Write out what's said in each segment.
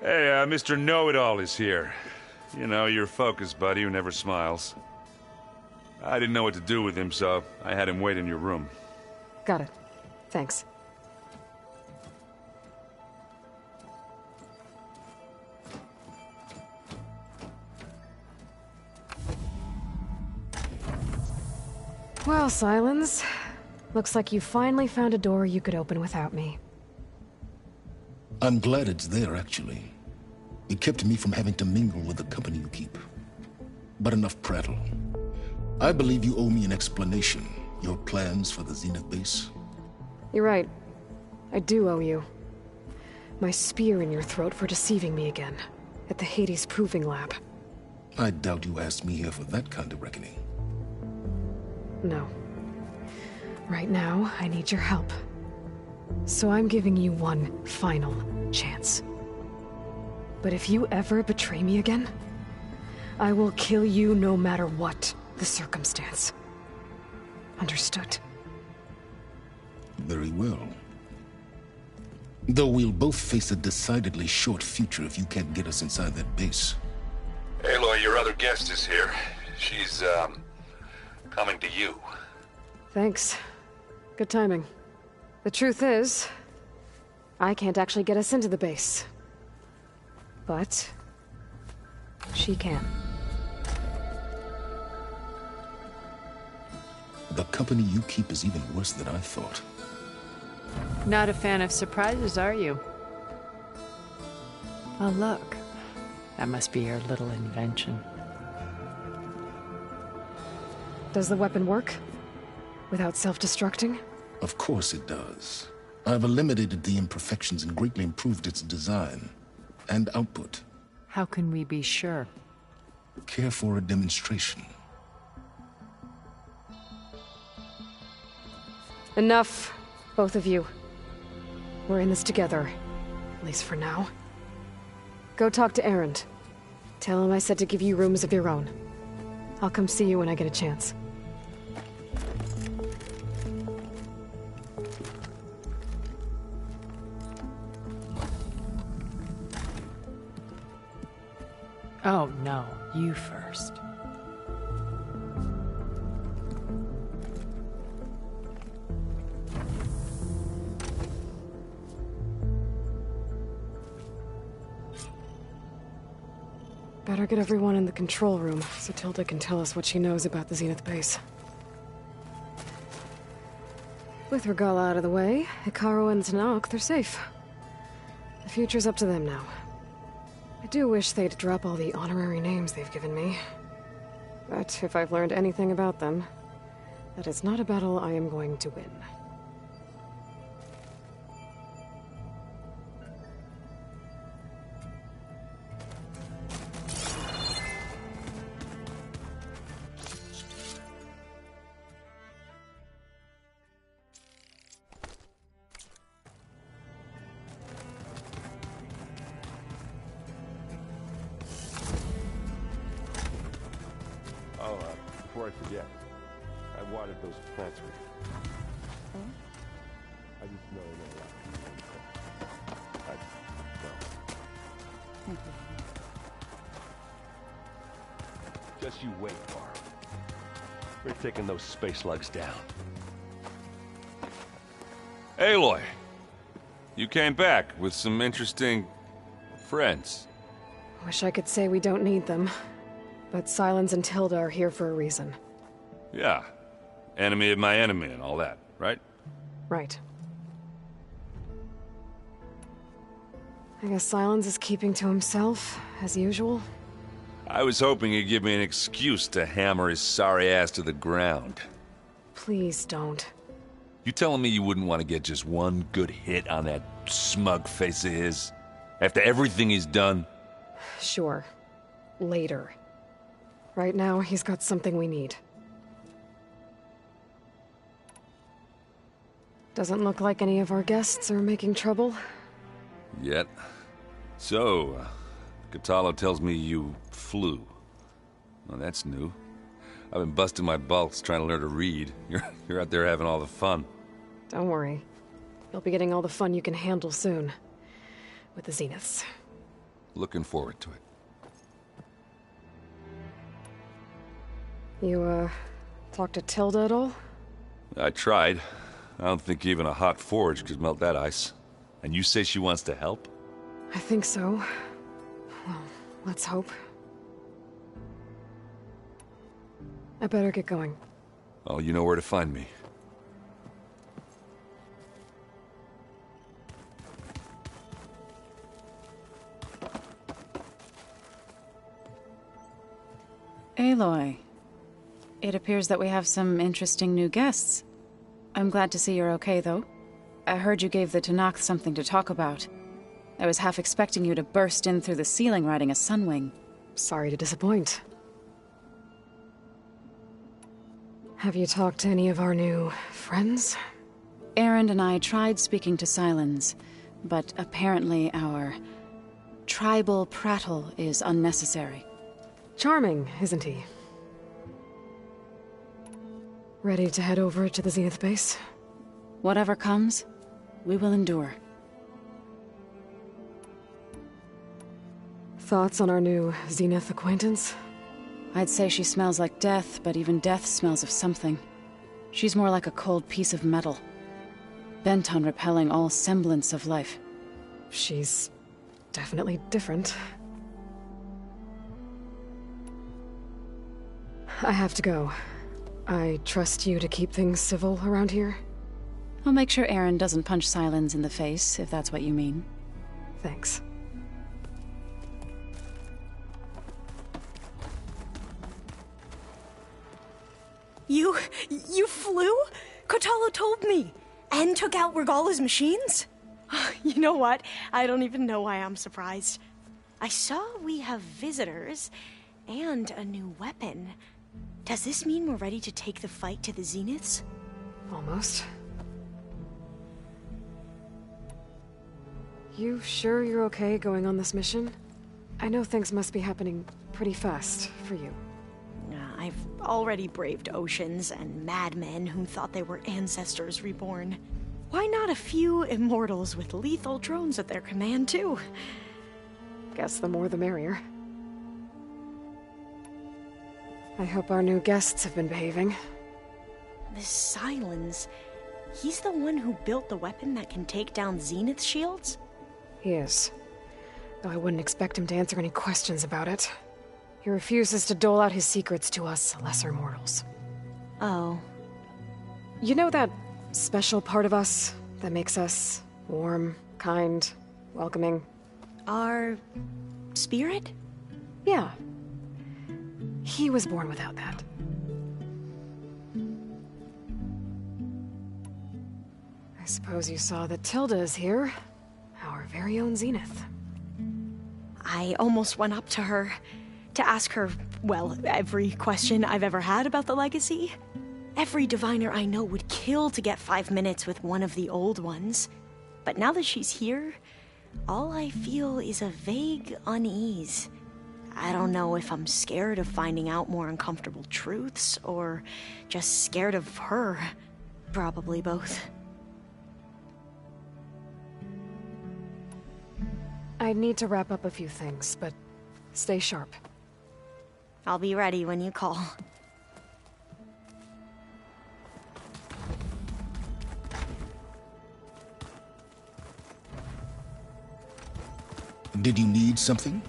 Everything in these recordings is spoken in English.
Hey, Mr. Know-It-All is here. You know, your focus buddy who never smiles. I didn't know what to do with him, so I had him wait in your room. Got it. Thanks. Well, Silence. Looks like you finally found a door you could open without me. I'm glad it's there, actually. It kept me from having to mingle with the company you keep. But enough prattle. I believe you owe me an explanation. Your plans for the Zenith base? You're right. I do owe you. My spear in your throat for deceiving me again. At the Hades Proving Lab. I doubt you asked me here for that kind of reckoning. No. Right now, I need your help. So I'm giving you one final chance. But if you ever betray me again, I will kill you no matter what the circumstance. Understood? Very well. Though we'll both face a decidedly short future if you can't get us inside that base. Aloy, your other guest is here. She's, coming to you. Thanks. Good timing. The truth is, I can't actually get us into the base. But she can. The company you keep is even worse than I thought. Not a fan of surprises, are you? Oh, look. That must be your little invention. Does the weapon work? Without self-destructing? Of course it does. I've eliminated the imperfections and greatly improved its design and output. How can we be sure? Care for a demonstration? Enough, both of you. We're in this together, at least for now. Go talk to Erend. Tell him I said to give you rooms of your own. I'll come see you when I get a chance. Oh, no. You first. Better get everyone in the control room so Tilda can tell us what she knows about the Zenith base. With Regala out of the way, Hikaru and Zanok, they're safe. The future's up to them now. I do wish they'd drop all the honorary names they've given me. But if I've learned anything about them, that is not a battle I am going to win. Before I forget, I watered those plants for you. I just know they're just you wait, Barb. We're taking those space slugs down. Aloy, you came back with some interesting friends. Wish I could say we don't need them. But Silence and Tilda are here for a reason. Yeah. Enemy of my enemy and all that, right? Right. I guess Silence is keeping to himself, as usual. I was hoping he'd give me an excuse to hammer his sorry ass to the ground. Please don't. You telling me you wouldn't want to get just one good hit on that smug face of his? After everything he's done? Sure. Later. Right now, he's got something we need. Doesn't look like any of our guests are making trouble. Yet. So, Katala tells me you flew. Well, that's new. I've been busting my balls trying to learn to read. You're out there having all the fun. Don't worry. You'll be getting all the fun you can handle soon. With the Zeniths. Looking forward to it. You, talked to Tilda at all? I tried. I don't think even a hot forge could melt that ice. And you say she wants to help? I think so. Well, let's hope. I better get going. Oh, you know where to find me. Aloy, it appears that we have some interesting new guests. I'm glad to see you're okay, though. I heard you gave the Tanakh something to talk about. I was half expecting you to burst in through the ceiling riding a sunwing. Sorry to disappoint. Have you talked to any of our new friends? Erend and I tried speaking to Sylens, but apparently our tribal prattle is unnecessary. Charming, isn't he? Ready to head over to the Zenith base? Whatever comes, we will endure. Thoughts on our new Zenith acquaintance? I'd say she smells like death, but even death smells of something. She's more like a cold piece of metal, bent on repelling all semblance of life. She's definitely different. I have to go. I trust you to keep things civil around here? I'll make sure Erend doesn't punch Sylens in the face, if that's what you mean. Thanks. You flew? Kotalo told me. And took out Regala's machines? You know what? I don't even know why I'm surprised. I saw we have visitors and a new weapon. Does this mean we're ready to take the fight to the Zeniths? Almost. You sure you're okay going on this mission? I know things must be happening pretty fast for you. I've already braved oceans and madmen who thought they were ancestors reborn. Why not a few immortals with lethal drones at their command, too? Guess the more the merrier. I hope our new guests have been behaving. This Sylens, he's the one who built the weapon that can take down Zenith shields? He is. Though I wouldn't expect him to answer any questions about it. He refuses to dole out his secrets to us lesser mortals. Oh. You know that special part of us that makes us warm, kind, welcoming? Our spirit? Yeah. He was born without that. I suppose you saw that Tilda is here. Our very own Zenith. I almost went up to her to ask her, well, every question I've ever had about the legacy. Every diviner I know would kill to get 5 minutes with one of the old ones. But now that she's here, all I feel is a vague unease. I don't know if I'm scared of finding out more uncomfortable truths, or just scared of her. Probably both. I need to wrap up a few things, but stay sharp. I'll be ready when you call. Did you need something?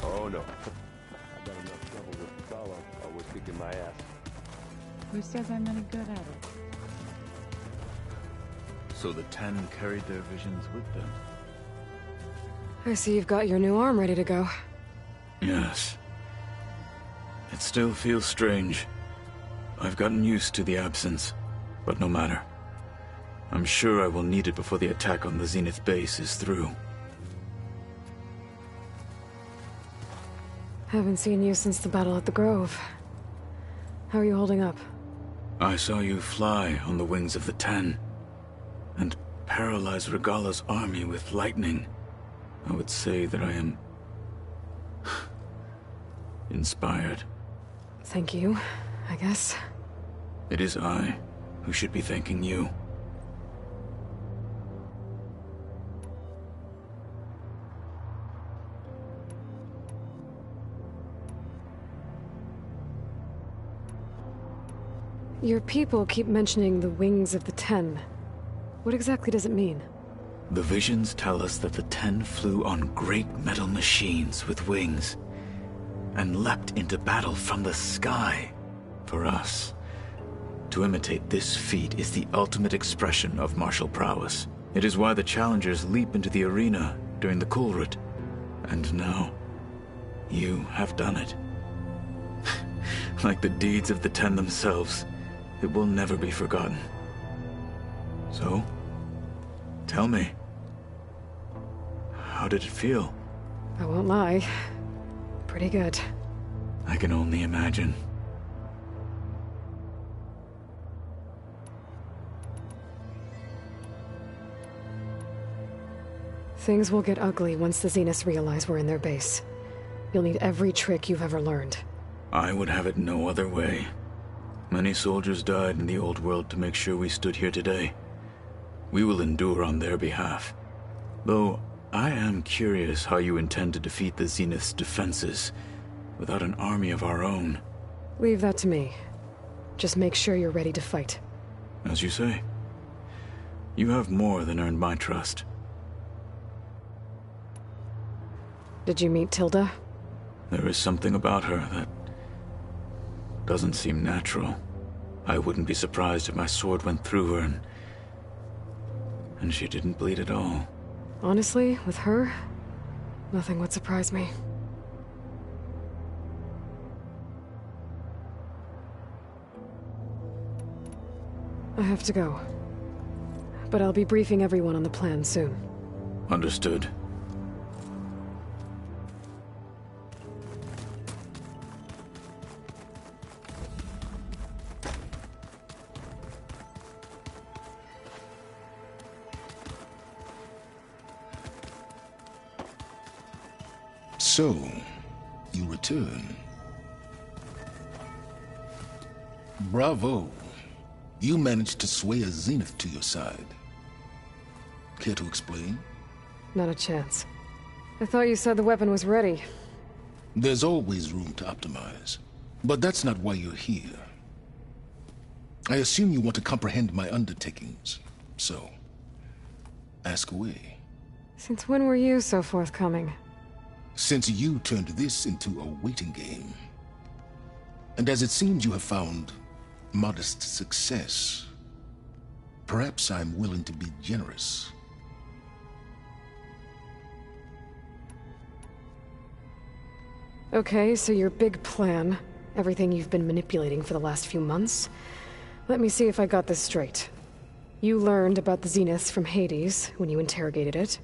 Oh no. I got enough trouble with Kotalo, always kicking my ass. Who says I'm any good at it? So the 10 carried their visions with them. I see you've got your new arm ready to go. Yes. It still feels strange. I've gotten used to the absence, but no matter. I'm sure I will need it before the attack on the Zenith base is through. Haven't seen you since the battle at the Grove. How are you holding up? I saw you fly on the wings of the Ten, and paralyze Regala's army with lightning. I would say that I am inspired. Thank you, I guess. It is I who should be thanking you. Your people keep mentioning the wings of the Ten. What exactly does it mean? The visions tell us that the Ten flew on great metal machines with wings, and leapt into battle from the sky. For us, to imitate this feat is the ultimate expression of martial prowess. It is why the challengers leap into the arena during the Kulrut. And now, you have done it. Like the deeds of the Ten themselves, it will never be forgotten. So, tell me, how did it feel? I won't lie. Pretty good. I can only imagine. Things will get ugly once the Zeniths realize we're in their base. You'll need every trick you've ever learned. I would have it no other way. Many soldiers died in the old world to make sure we stood here today. We will endure on their behalf. Though, I am curious how you intend to defeat the Zenith's defenses without an army of our own. Leave that to me. Just make sure you're ready to fight. As you say. You have more than earned my trust. Did you meet Tilda? There is something about her that doesn't seem natural. I wouldn't be surprised if my sword went through her and she didn't bleed at all. Honestly, with her, nothing would surprise me. I have to go. But I'll be briefing everyone on the plan soon. Understood. So, you return. Bravo. You managed to sway a Zenith to your side. Care to explain? Not a chance. I thought you said the weapon was ready. There's always room to optimize. But that's not why you're here. I assume you want to comprehend my undertakings. So, ask away. Since when were you so forthcoming? Since you turned this into a waiting game. And as it seems you have found modest success, perhaps I'm willing to be generous. Okay, so your big plan, everything you've been manipulating for the last few months. Let me see if I got this straight. You learned about the Zeniths from Hades when you interrogated it.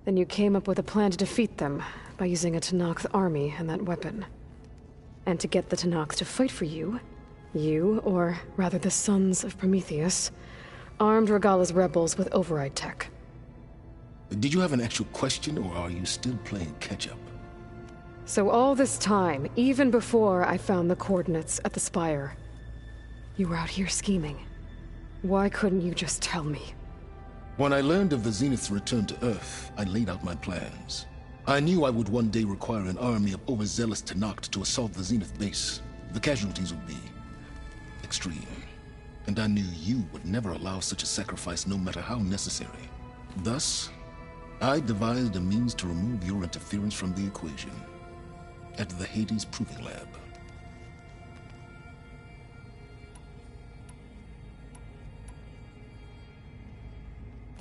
Then you came up with a plan to defeat them by using a Tenakth army and that weapon. And to get the Tenakth to fight for you, or rather the Sons of Prometheus, armed Regala's rebels with override tech. Did you have an actual question, or are you still playing catch-up? So all this time, even before I found the coordinates at the Spire, you were out here scheming. Why couldn't you just tell me? When I learned of the Zenith's return to Earth, I laid out my plans. I knew I would one day require an army of overzealous Tenakth to assault the Zenith base. The casualties would be extreme. And I knew you would never allow such a sacrifice, no matter how necessary. Thus, I devised a means to remove your interference from the equation at the Hades Proving Lab.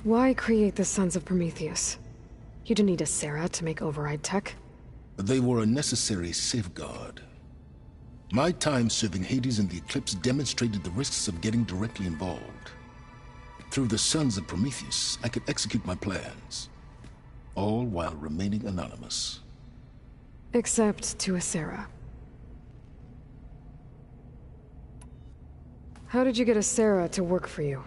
Why create the Sons of Prometheus? You didn't need a Sarah to make override tech. They were a necessary safeguard. My time serving Hades and the Eclipse demonstrated the risks of getting directly involved. Through the Sons of Prometheus, I could execute my plans, all while remaining anonymous. Except to Asera. How did you get Asera to work for you?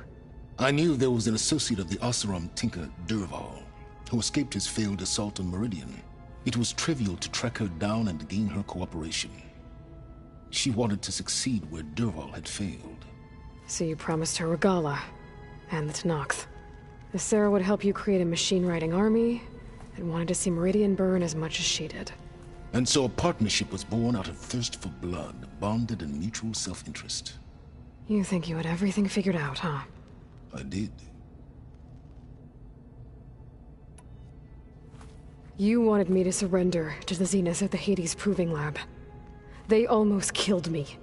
I knew there was an associate of the Oseram tinker, Durval, who escaped his failed assault on Meridian. It was trivial to track her down and gain her cooperation. She wanted to succeed where Durval had failed. So you promised her Regala, and the Tenakth. Asera would help you create a machine-riding army, and wanted to see Meridian burn as much as she did. And so a partnership was born out of thirst for blood, bonded in mutual self-interest. You think you had everything figured out, huh? I did. You wanted me to surrender to the Zenith at the Hades Proving Lab. They almost killed me.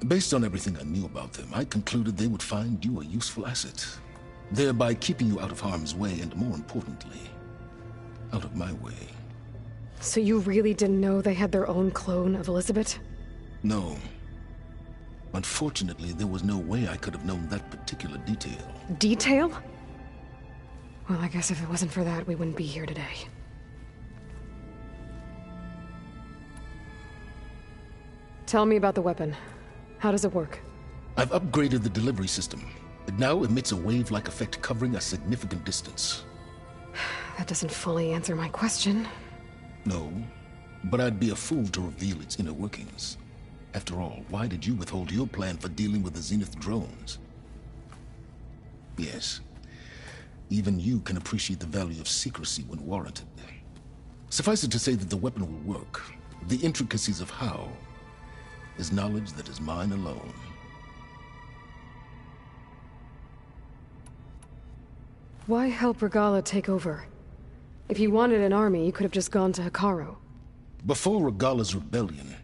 Based on everything I knew about them, I concluded they would find you a useful asset, thereby keeping you out of harm's way and, more importantly, out of my way. So you really didn't know they had their own clone of Elizabeth? No. Unfortunately, there was no way I could have known that particular detail. Detail? Well, I guess if it wasn't for that, we wouldn't be here today. Tell me about the weapon. How does it work? I've upgraded the delivery system. It now emits a wave-like effect covering a significant distance. That doesn't fully answer my question. No, but I'd be a fool to reveal its inner workings. After all, why did you withhold your plan for dealing with the Zenith drones? Yes, even you can appreciate the value of secrecy when warranted. Suffice it to say that the weapon will work. The intricacies of how is knowledge that is mine alone. Why help Regala take over? If you wanted an army, you could have just gone to Hekarro. Before Regala's rebellion,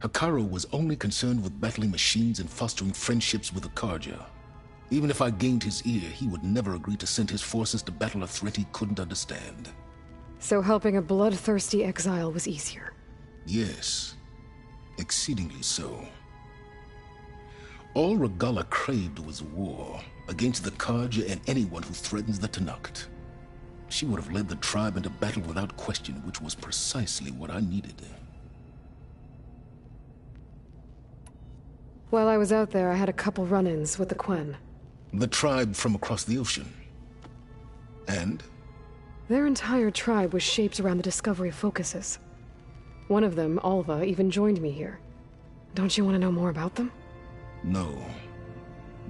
Hekarro was only concerned with battling machines and fostering friendships with Akarja. Even if I gained his ear, he would never agree to send his forces to battle a threat he couldn't understand. So helping a bloodthirsty exile was easier? Yes, exceedingly so. All Regala craved was war against the Karja and anyone who threatens the Tenakth. She would have led the tribe into battle without question, which was precisely what I needed. While I was out there, I had a couple run-ins with the Quen. The tribe from across the ocean. And? Their entire tribe was shaped around the discovery of focuses. One of them, Alva, even joined me here. Don't you want to know more about them? No.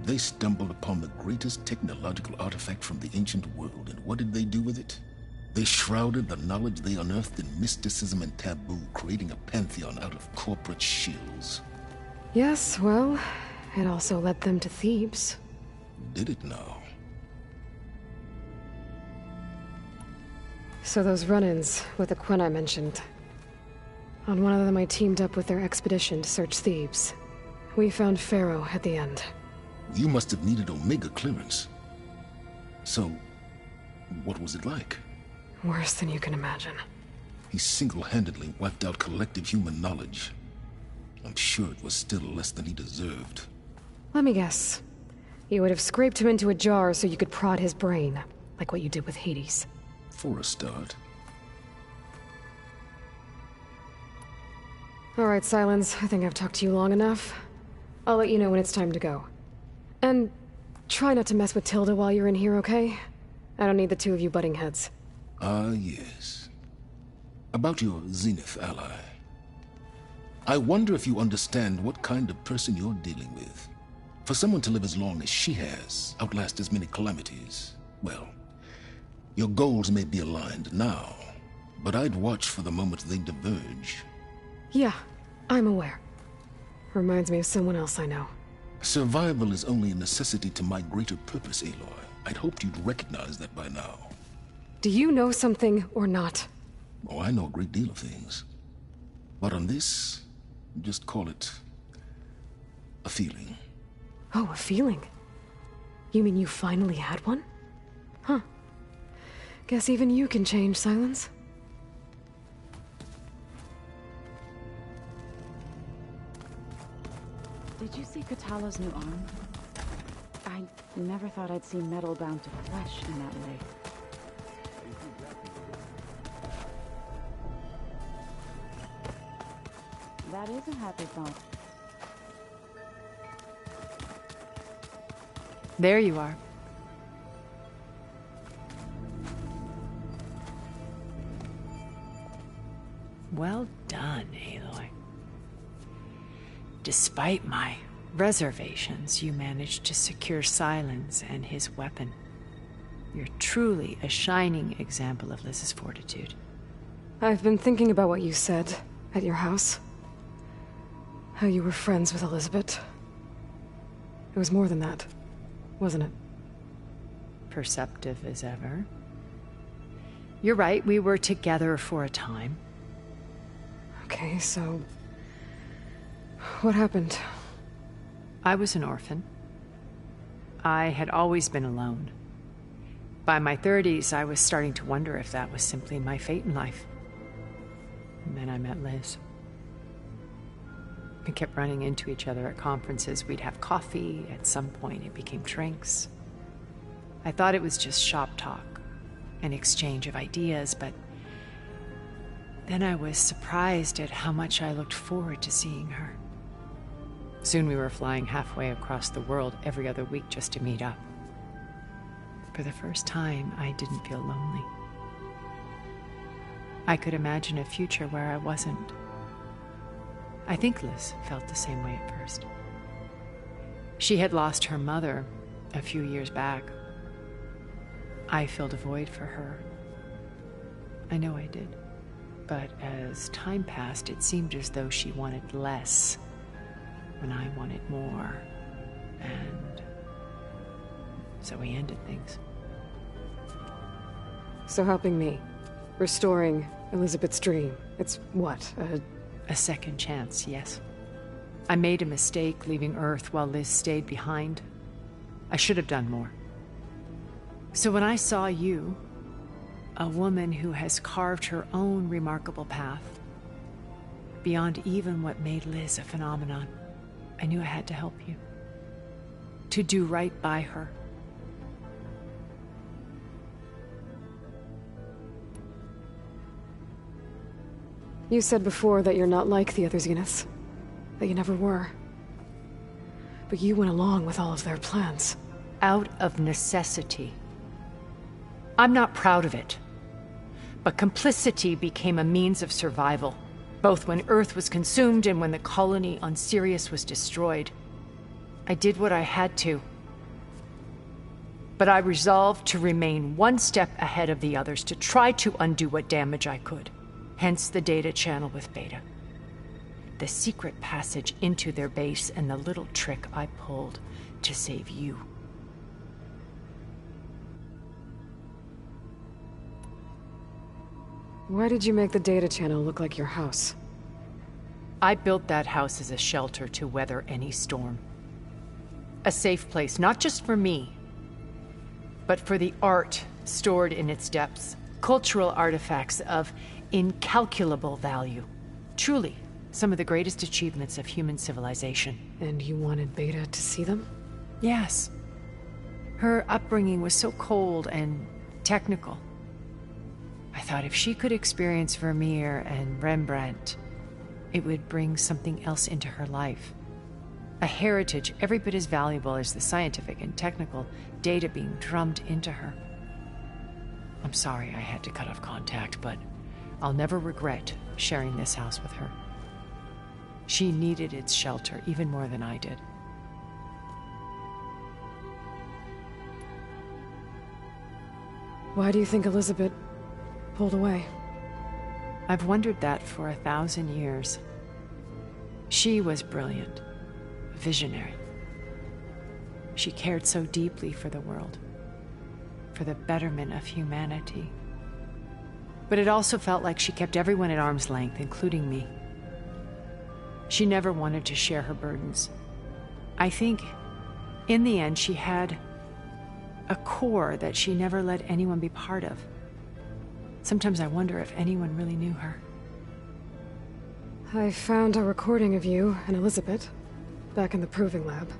They stumbled upon the greatest technological artifact from the ancient world, and what did they do with it? They shrouded the knowledge they unearthed in mysticism and taboo, creating a pantheon out of corporate shills. Yes, well, it also led them to Thebes. Did it now? So those run-ins with the Quen I mentioned. On one of them I teamed up with their expedition to search Thebes. We found Pharaoh at the end. You must have needed Omega clearance. So, what was it like? Worse than you can imagine. He single-handedly wiped out collective human knowledge. I'm sure it was still less than he deserved. Let me guess. You would have scraped him into a jar so you could prod his brain, like what you did with Hades. For a start. All right, Silence. I think I've talked to you long enough. I'll let you know when it's time to go. And try not to mess with Tilda while you're in here, okay? I don't need the two of you butting heads. Ah, yes. About your Zenith ally. I wonder if you understand what kind of person you're dealing with. For someone to live as long as she has, outlast as many calamities, well, your goals may be aligned now, but I'd watch for the moment they diverge. Yeah, I'm aware. Reminds me of someone else I know. Survival is only a necessity to my greater purpose, Aloy. I'd hoped you'd recognize that by now. Do you know something or not? Oh, I know a great deal of things. But on this, just call it a feeling. Oh, a feeling? You mean you finally had one? Huh. Guess even you can change, Silence. Did you see Katala's new arm? I never thought I'd see metal bound to flesh in that way. That is a happy thought. There you are. Well done, Aloy. Despite my reservations, you managed to secure Silence and his weapon. You're truly a shining example of Liz's fortitude. I've been thinking about what you said at your house. How you were friends with Elizabeth. It was more than that, wasn't it? Perceptive as ever. You're right, we were together for a time. Okay, so... what happened? I was an orphan. I had always been alone. By my 30s, I was starting to wonder if that was simply my fate in life. And then I met Liz. We kept running into each other at conferences. We'd have coffee. At some point, it became drinks. I thought it was just shop talk, an exchange of ideas, but then I was surprised at how much I looked forward to seeing her. Soon we were flying halfway across the world every other week just to meet up. For the first time, I didn't feel lonely. I could imagine a future where I wasn't. I think Liz felt the same way at first. She had lost her mother a few years back. I filled a void for her. I know I did. But as time passed, it seemed as though she wanted less when I wanted more. And so we ended things. So helping me, restoring Elizabeth's dream, it's what, A second chance, yes. I made a mistake leaving Earth while Liz stayed behind. I should have done more. So when I saw you, a woman who has carved her own remarkable path, beyond even what made Liz a phenomenon, I knew I had to help you. To do right by her. You said before that you're not like the other Zeniths. That you never were. But you went along with all of their plans. Out of necessity. I'm not proud of it. But complicity became a means of survival, both when Earth was consumed and when the colony on Sirius was destroyed. I did what I had to. But I resolved to remain one step ahead of the others, to try to undo what damage I could. Hence the data channel with Beta. The secret passage into their base and the little trick I pulled to save you. Why did you make the data channel look like your house? I built that house as a shelter to weather any storm. A safe place, not just for me, but for the art stored in its depths. Cultural artifacts of incalculable value. Truly, some of the greatest achievements of human civilization. And you wanted Beta to see them? Yes. Her upbringing was so cold and technical. I thought if she could experience Vermeer and Rembrandt, it would bring something else into her life. A heritage every bit as valuable as the scientific and technical data being drummed into her. I'm sorry I had to cut off contact, but I'll never regret sharing this house with her. She needed its shelter even more than I did. Why do you think Elizabeth pulled away? I've wondered that for 1,000 years. She was brilliant, visionary. She cared so deeply for the world, for the betterment of humanity. But it also felt like she kept everyone at arm's length, including me. She never wanted to share her burdens. I think, in the end, she had a core that she never let anyone be part of. Sometimes I wonder if anyone really knew her. I found a recording of you and Elizabeth back in the proving lab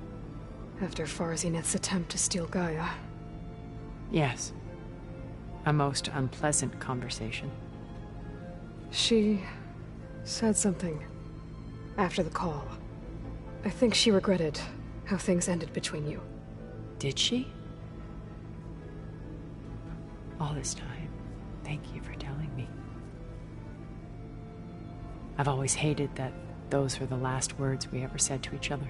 after Farzineth's attempt to steal Gaia. Yes. A most unpleasant conversation. She said something after the call. I think she regretted how things ended between you. Did she? All this time, thank you for telling me. I've always hated that those were the last words we ever said to each other.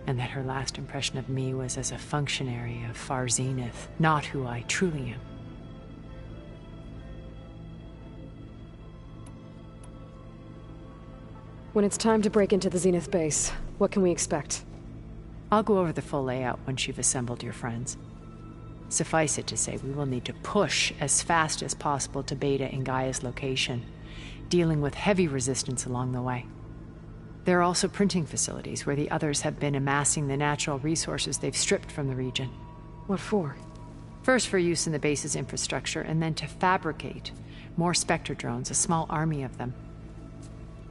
And that her last impression of me was as a functionary of Far Zenith, not who I truly am. When it's time to break into the Zenith base, what can we expect? I'll go over the full layout once you've assembled your friends. Suffice it to say, we will need to push as fast as possible to Beta and Gaia's location, dealing with heavy resistance along the way. There are also printing facilities where the others have been amassing the natural resources they've stripped from the region. What for? First for use in the base's infrastructure, and then to fabricate more Spectre drones, a small army of them.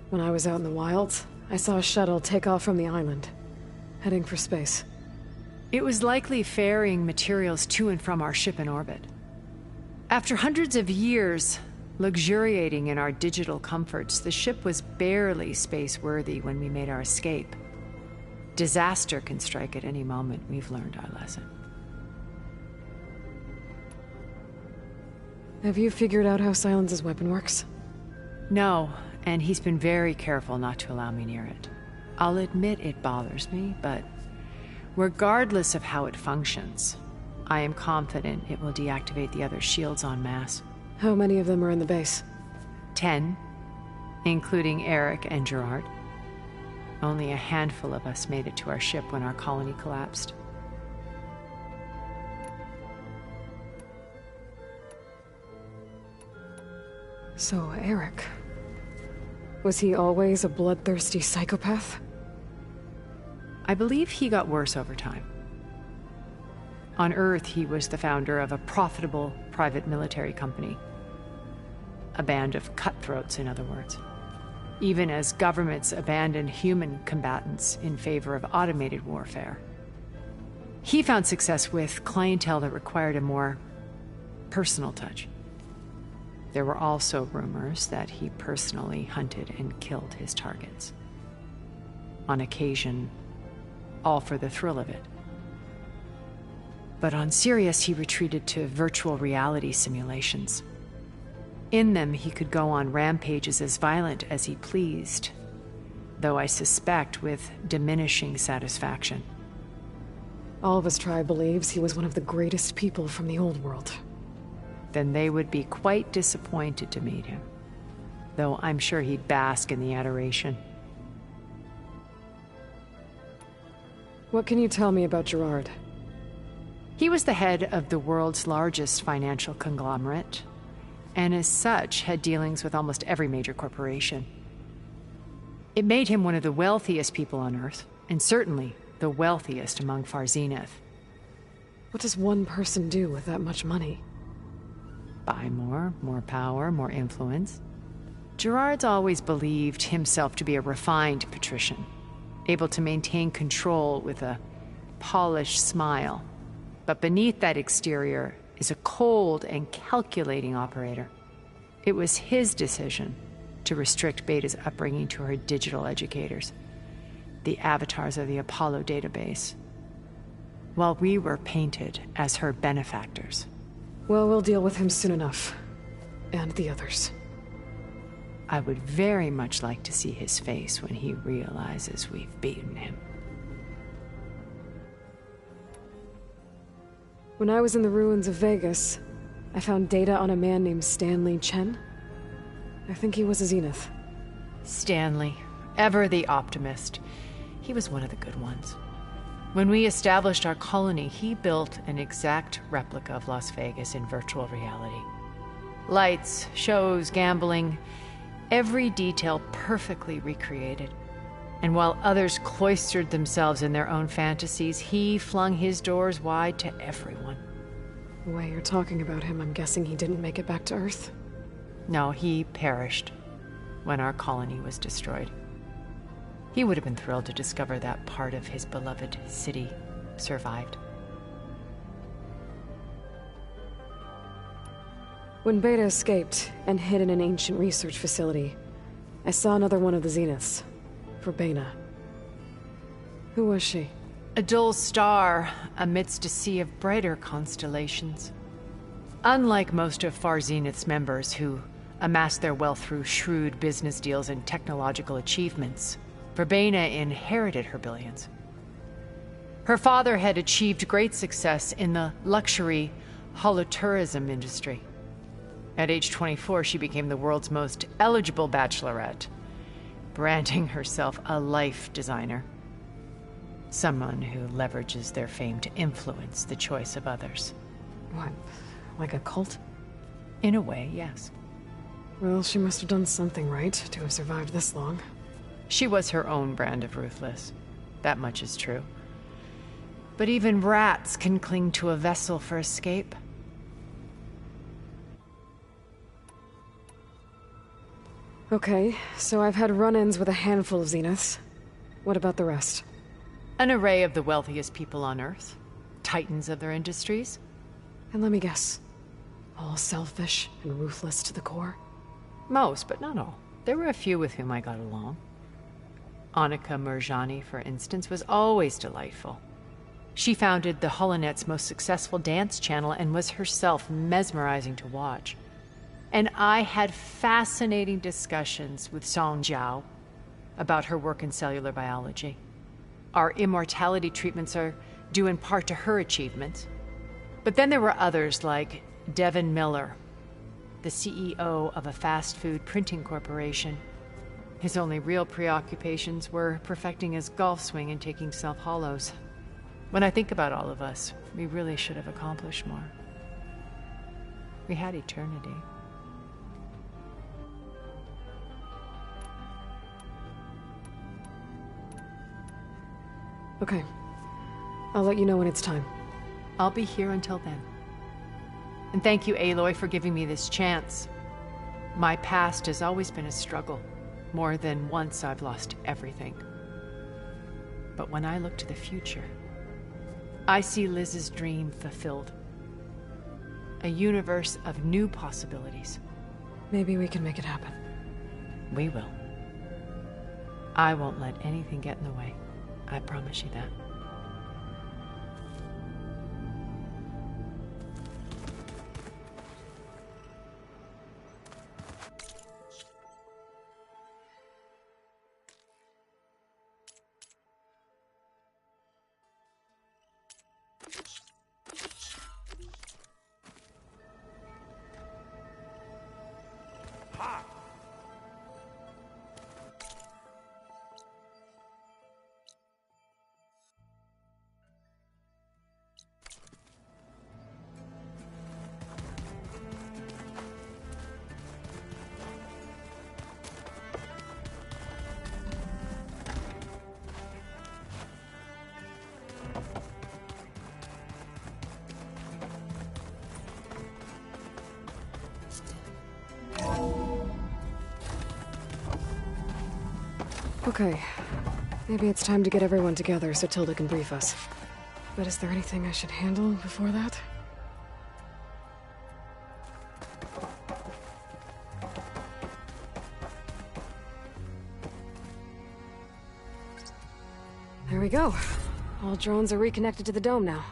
When I was out in the wilds, I saw a shuttle take off from the island, heading for space. It was likely ferrying materials to and from our ship in orbit. After hundreds of years luxuriating in our digital comforts, the ship was barely space-worthy when we made our escape. Disaster can strike at any moment. We've learned our lesson. Have you figured out how Silence's weapon works? No, and he's been very careful not to allow me near it. I'll admit it bothers me, but regardless of how it functions, I am confident it will deactivate the other shields en masse. How many of them are in the base? 10, including Eric and Gerard. Only a handful of us made it to our ship when our colony collapsed. So, Eric... was he always a bloodthirsty psychopath? I believe he got worse over time. On Earth, he was the founder of a profitable private military company. A band of cutthroats, in other words. Even as governments abandoned human combatants in favor of automated warfare. He found success with clientele that required a more personal touch. There were also rumors that he personally hunted and killed his targets. On occasion, all for the thrill of it. But on Sirius, he retreated to virtual reality simulations. In them, he could go on rampages as violent as he pleased, though I suspect with diminishing satisfaction. All of his tribe believes he was one of the greatest people from the old world. Then they would be quite disappointed to meet him, though I'm sure he'd bask in the adoration. What can you tell me about Gerard? He was the head of the world's largest financial conglomerate, and as such had dealings with almost every major corporation. It made him one of the wealthiest people on Earth, and certainly the wealthiest among Far Zenith. What does one person do with that much money? Buy more power, more influence. Gerard's always believed himself to be a refined patrician, able to maintain control with a polished smile. But beneath that exterior is a cold and calculating operator. It was his decision to restrict Beta's upbringing to her digital educators, the avatars of the Apollo database, while we were painted as her benefactors. Well, we'll deal with him soon enough. And the others. I would very much like to see his face when he realizes we've beaten him. When I was in the ruins of Vegas, I found data on a man named Stanley Chen. I think he was a Zenith. Stanley, ever the optimist. He was one of the good ones. When we established our colony, he built an exact replica of Las Vegas in virtual reality. Lights, shows, gambling, every detail perfectly recreated. And while others cloistered themselves in their own fantasies, he flung his doors wide to everyone. The way you're talking about him, I'm guessing he didn't make it back to Earth? No, he perished when our colony was destroyed. He would have been thrilled to discover that part of his beloved city survived. When Beta escaped and hid in an ancient research facility, I saw another one of the Zeniths. Verbena. Who was she? A dull star amidst a sea of brighter constellations. Unlike most of Far Zenith's members who amassed their wealth through shrewd business deals and technological achievements, Verbena inherited her billions. Her father had achieved great success in the luxury holotourism industry. At age 24, she became the world's most eligible bachelorette, branding herself a life designer. Someone who leverages their fame to influence the choice of others. What, like a cult? In a way, yes. Well, she must have done something right to have survived this long. She was her own brand of ruthless. That much is true. But even rats can cling to a vessel for escape. Okay, so I've had run-ins with a handful of Zeniths. What about the rest? An array of the wealthiest people on Earth. Titans of their industries. And let me guess. All selfish and ruthless to the core? Most, but not all. There were a few with whom I got along. Annika Murjani, for instance, was always delightful. She founded the Holonet's most successful dance channel and was herself mesmerizing to watch. And I had fascinating discussions with Song Jiao about her work in cellular biology. Our immortality treatments are due in part to her achievements. But then there were others like Devin Miller, the CEO of a fast food printing corporation. His only real preoccupations were perfecting his golf swing and taking self-hollows. When I think about all of us, we really should have accomplished more. We had eternity. Okay. I'll let you know when it's time. I'll be here until then. And thank you, Aloy, for giving me this chance. My past has always been a struggle. More than once I've lost everything. But when I look to the future, I see Liz's dream fulfilled. A universe of new possibilities. Maybe we can make it happen. We will. I won't let anything get in the way. I promise you that. Okay. Maybe it's time to get everyone together so Tilda can brief us. But is there anything I should handle before that? There we go. All drones are reconnected to the dome now.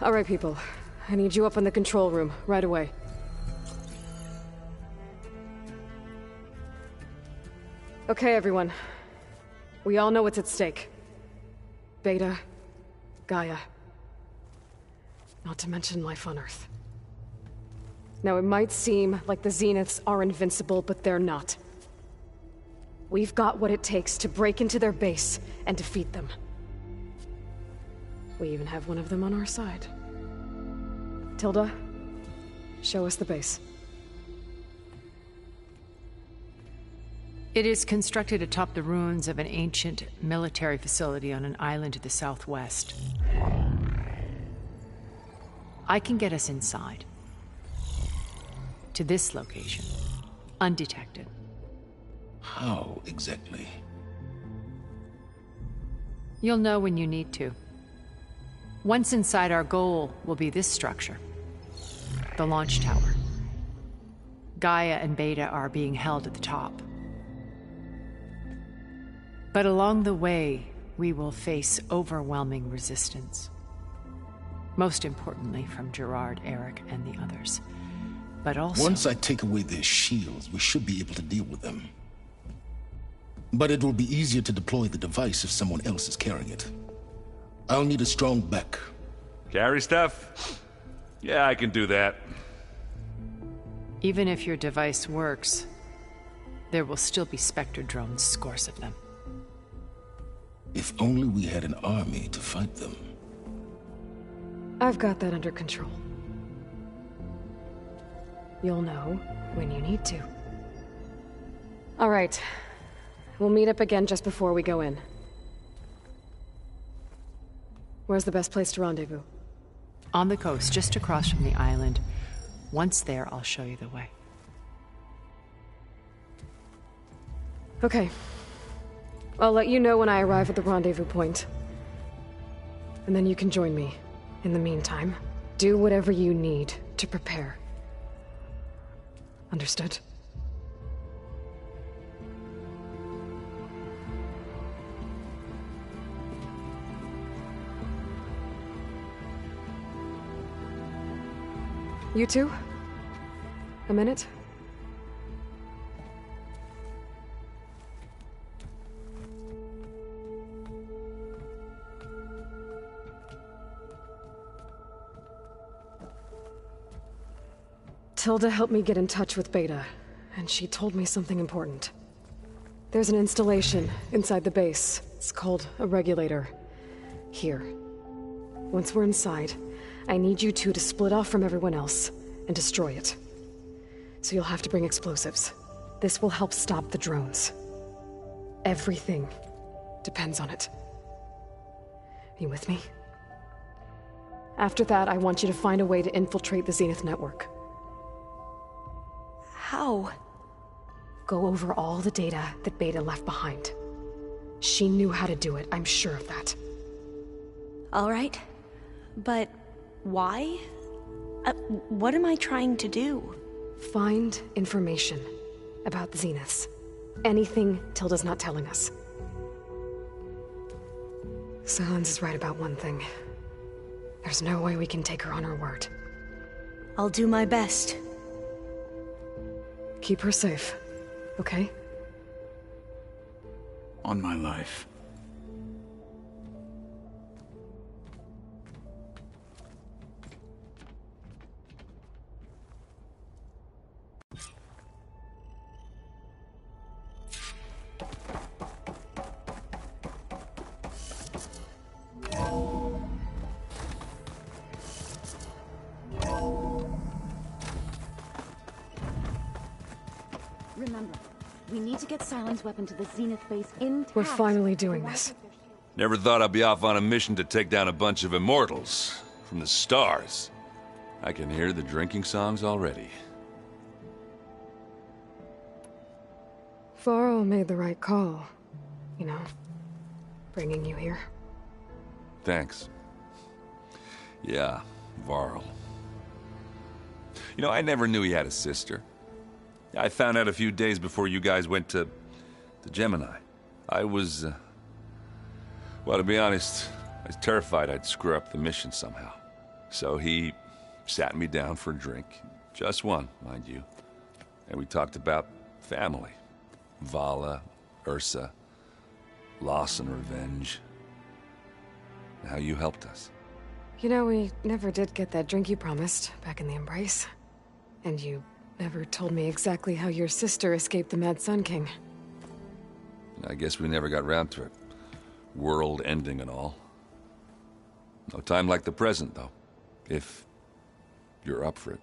All right, people. I need you up in the control room, right away. Okay, everyone. We all know what's at stake. Beta, Gaia. Not to mention life on Earth. Now, it might seem like the Zeniths are invincible, but they're not. We've got what it takes to break into their base and defeat them. We even have one of them on our side. Tilda, show us the base. It is constructed atop the ruins of an ancient military facility on an island to the southwest. I can get us inside. To this location. Undetected. How exactly? You'll know when you need to. Once inside, our goal will be this structure. The launch tower. Gaia and Beta are being held at the top. But along the way, we will face overwhelming resistance. Most importantly from Gerard, Eric, and the others. But also... Once I take away their shields, we should be able to deal with them. But it will be easier to deploy the device if someone else is carrying it. I'll need a strong back. Carry stuff? Yeah, I can do that. Even if your device works, there will still be Spectre drones, scores of them. If only we had an army to fight them. I've got that under control. You'll know when you need to. All right. We'll meet up again just before we go in. Where's the best place to rendezvous? On the coast, just across from the island. Once there, I'll show you the way. Okay. I'll let you know when I arrive at the rendezvous point. And then you can join me. In the meantime, do whatever you need to prepare. Understood? You two? A minute? Tilda helped me get in touch with Beta, and she told me something important. There's an installation inside the base. It's called a regulator. Here. Once we're inside, I need you two to split off from everyone else and destroy it. So you'll have to bring explosives. This will help stop the drones. Everything depends on it. Are you with me? After that, I want you to find a way to infiltrate the Zenith network. How? Go over all the data that Beta left behind. She knew how to do it, I'm sure of that. All right. But why? What am I trying to do? Find information about the Zeniths. Anything Tilda's not telling us. Silence is right about one thing. There's no way we can take her on her word. I'll do my best. Keep her safe, okay? On my life. Remember, we need to get Silent's weapon to the Zenith base intact. We're finally doing this. Never thought I'd be off on a mission to take down a bunch of immortals from the stars. I can hear the drinking songs already. Varl made the right call. You know, bringing you here. Thanks. Yeah, Varl. You know, I never knew he had a sister. I found out a few days before you guys went to Gemini. I was, well, to be honest, I was terrified I'd screw up the mission somehow. So he sat me down for a drink. Just one, mind you. And we talked about family. Vala, Ursa, loss and revenge. And how you helped us. You know, we never did get that drink you promised back in the Embrace. And you never told me exactly how your sister escaped the Mad Sun King. I guess we never got round to it. World ending and all. No time like the present, though. If you're up for it.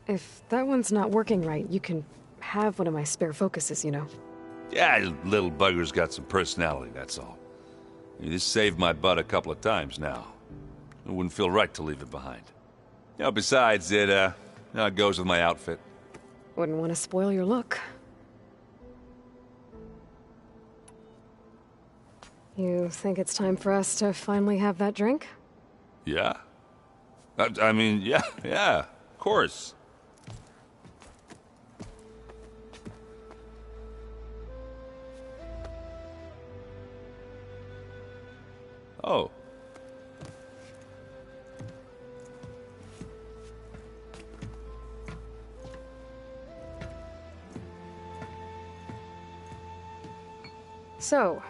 If that one's not working right, you can have one of my spare focuses, you know. Yeah, little bugger's got some personality, that's all. This saved my butt a couple of times now. It wouldn't feel right to leave it behind. You know, besides, it goes with my outfit. Wouldn't want to spoil your look. You think it's time for us to finally have that drink? Yeah? I mean, yeah, of course. Oh. So,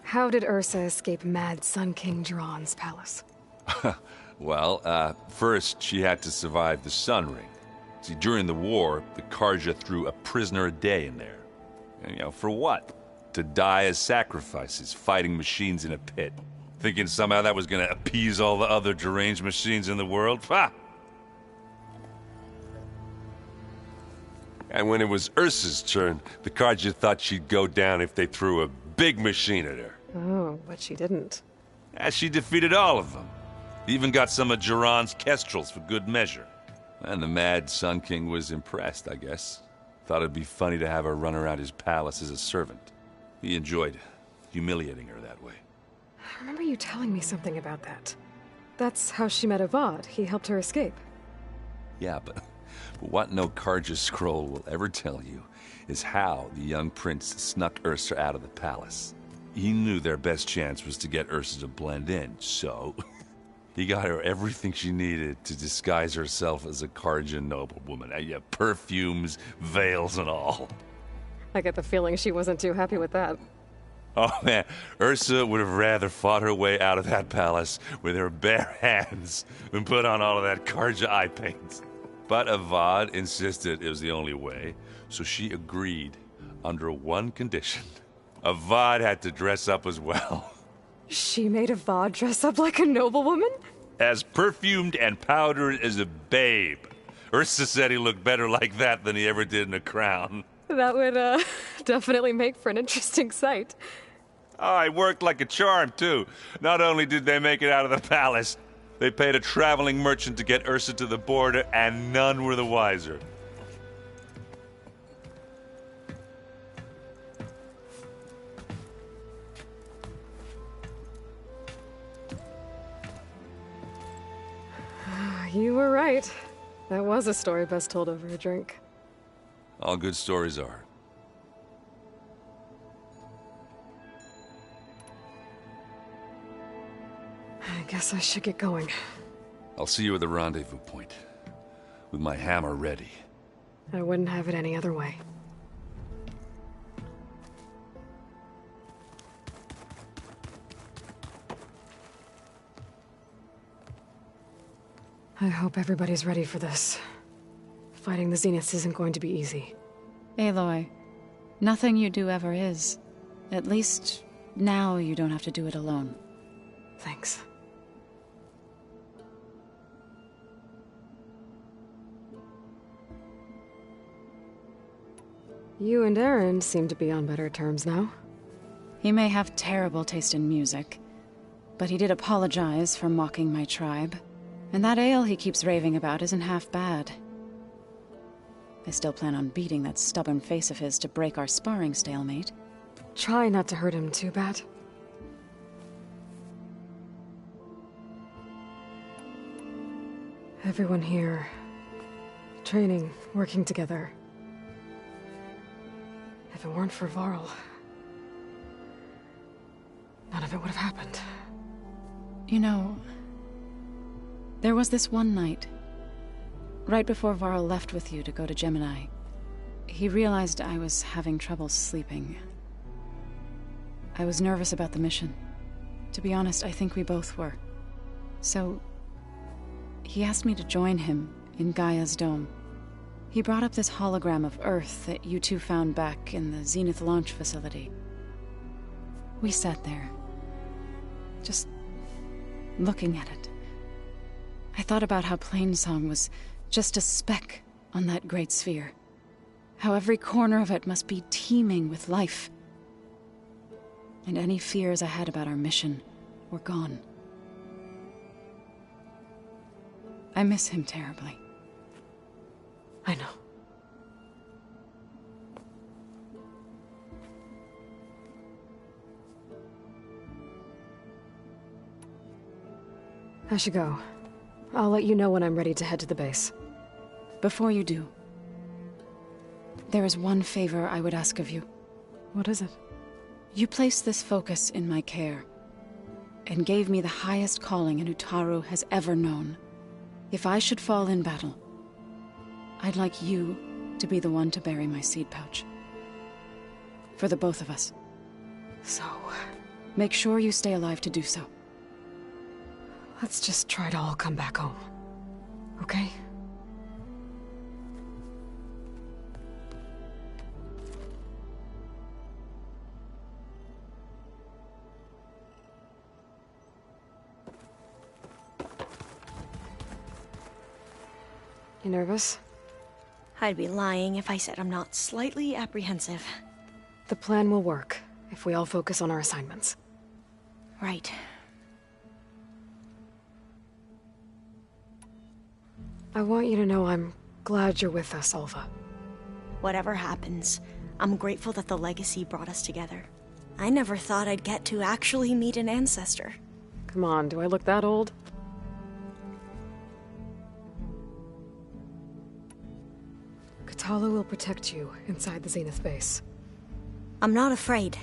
how did Ursa escape Mad Sun King Jiran's palace? Well, first she had to survive the Sun Ring. See, during the war, the Karja threw a prisoner a day in there. And, you know, for what? To die as sacrifices, fighting machines in a pit. Thinking somehow that was gonna appease all the other deranged machines in the world? Ha! And when it was Ursa's turn, the Karja thought she'd go down if they threw a big machine at her. Oh, but she didn't. Yeah, she defeated all of them. Even got some of Jiran's kestrels for good measure. And the Mad Sun King was impressed, I guess. Thought it'd be funny to have her run around his palace as a servant. He enjoyed humiliating her that way. I remember you telling me something about that. That's how she met Avad. He helped her escape. Yeah, but what no Karja scroll will ever tell you is how the young prince snuck Ursa out of the palace. He knew their best chance was to get Ursa to blend in, so he got her everything she needed to disguise herself as a Karja noblewoman. Yeah, perfumes, veils, and all. I get the feeling she wasn't too happy with that. Oh man, Ursa would have rather fought her way out of that palace with her bare hands than put on all of that Karja eye paint. But Avad insisted it was the only way, so she agreed under one condition. Avad had to dress up as well. She made Avad dress up like a noblewoman? As perfumed and powdered as a babe. Ursa said he looked better like that than he ever did in a crown. That would, definitely make for an interesting sight. Oh, it worked like a charm, too. Not only did they make it out of the palace, they paid a traveling merchant to get Ursa to the border, and none were the wiser. You were right. That was a story best told over a drink. All good stories are. I guess I should get going. I'll see you at the rendezvous point, with my hammer ready. I wouldn't have it any other way. I hope everybody's ready for this. Fighting the Zeniths isn't going to be easy. Aloy, nothing you do ever is. At least, now you don't have to do it alone. Thanks. You and Aaron seem to be on better terms now. He may have terrible taste in music, but he did apologize for mocking my tribe. And that ale he keeps raving about isn't half bad. I still plan on beating that stubborn face of his to break our sparring stalemate. Try not to hurt him too bad. Everyone here, training, working together. If it weren't for Varl, none of it would have happened. You know, there was this one night, right before Varl left with you to go to Gemini. He realized I was having trouble sleeping. I was nervous about the mission. To be honest, I think we both were. So, he asked me to join him in Gaia's dome. He brought up this hologram of Earth that you two found back in the Zenith launch facility. We sat there, just looking at it. I thought about how Plainsong was just a speck on that great sphere. How every corner of it must be teeming with life. And any fears I had about our mission were gone. I miss him terribly. I know. I should go. I'll let you know when I'm ready to head to the base. Before you do, there is one favor I would ask of you. What is it? You placed this focus in my care, and gave me the highest calling an Utaru has ever known. If I should fall in battle, I'd like you to be the one to bury my seed pouch. For the both of us. So, make sure you stay alive to do so. let's just try to all come back home. Okay? You nervous? I'd be lying if I said I'm not slightly apprehensive. The plan will work, if we all focus on our assignments. Right. I want you to know I'm glad you're with us, Alva. Whatever happens, I'm grateful that the legacy brought us together. I never thought I'd get to actually meet an ancestor. Come on, do I look that old? Katala will protect you inside the Zenith base. I'm not afraid.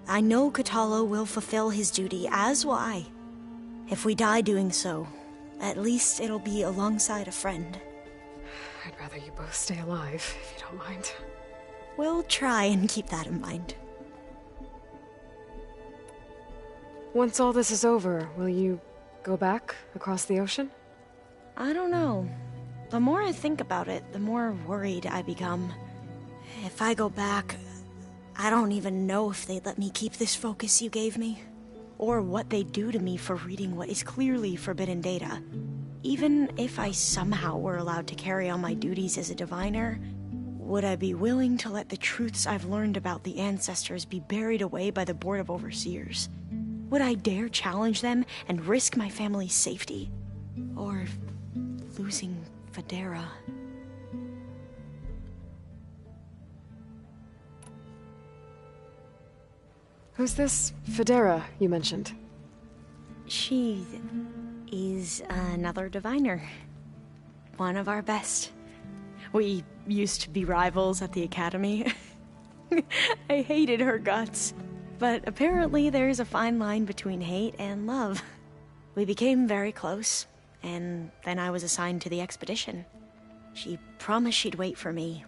I know Katala will fulfill his duty, as will I. If we die doing so, at least it'll be alongside a friend. I'd rather you both stay alive, if you don't mind. We'll try and keep that in mind. Once all this is over, will you go back across the ocean? I don't know. The more I think about it, the more worried I become. If I go back, I don't even know if they'd let me keep this focus you gave me, or what they'd do to me for reading what is clearly forbidden data. Even if I somehow were allowed to carry on my duties as a diviner, would I be willing to let the truths I've learned about the ancestors be buried away by the Board of Overseers? Would I dare challenge them and risk my family's safety? Or losing Federa? Who's this Federa you mentioned? She is another diviner. One of our best. We used to be rivals at the academy. I hated her guts. But apparently there's a fine line between hate and love. We became very close, and then I was assigned to the expedition. She promised she'd wait for me,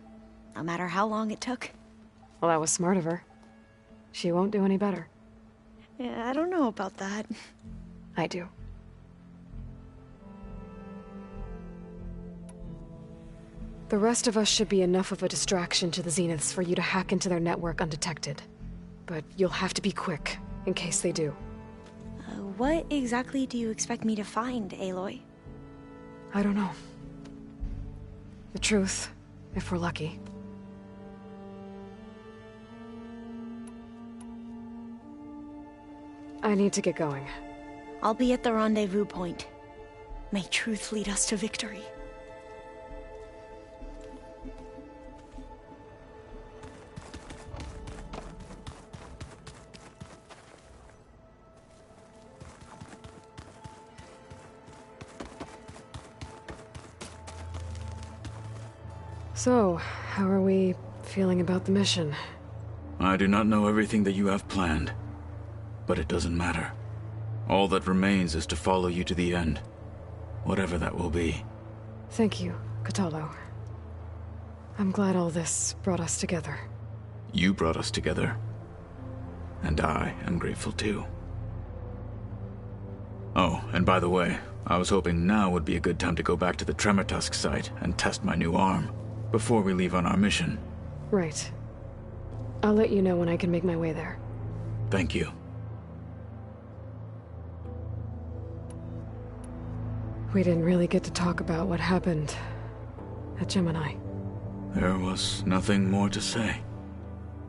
no matter how long it took. Well, that was smart of her. She won't do any better. Yeah, I don't know about that. I do. The rest of us should be enough of a distraction to the Zeniths for you to hack into their network undetected. But you'll have to be quick, in case they do. What exactly do you expect me to find, Aloy? I don't know. The truth, if we're lucky. I need to get going. I'll be at the rendezvous point. May truth lead us to victory. So, how are we feeling about the mission? I do not know everything that you have planned, but it doesn't matter. All that remains is to follow you to the end, whatever that will be. Thank you, Katalo. I'm glad all this brought us together. You brought us together. And I am grateful too. Oh, and by the way, I was hoping now would be a good time to go back to the Tremortusk site and test my new arm, before we leave on our mission. Right. I'll let you know when I can make my way there. Thank you. We didn't really get to talk about what happened at Gemini. There was nothing more to say.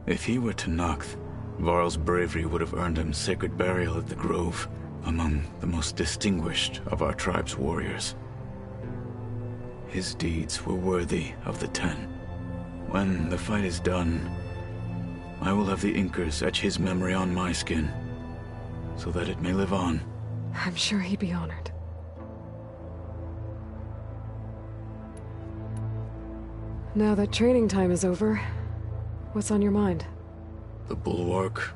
If he were Tenakth, Varl's bravery would have earned him sacred burial at the Grove, among the most distinguished of our tribe's warriors. His deeds were worthy of the Ten. When the fight is done, I will have the Inkers etch his memory on my skin, so that it may live on. I'm sure he'd be honored. Now that training time is over, what's on your mind? The Bulwark,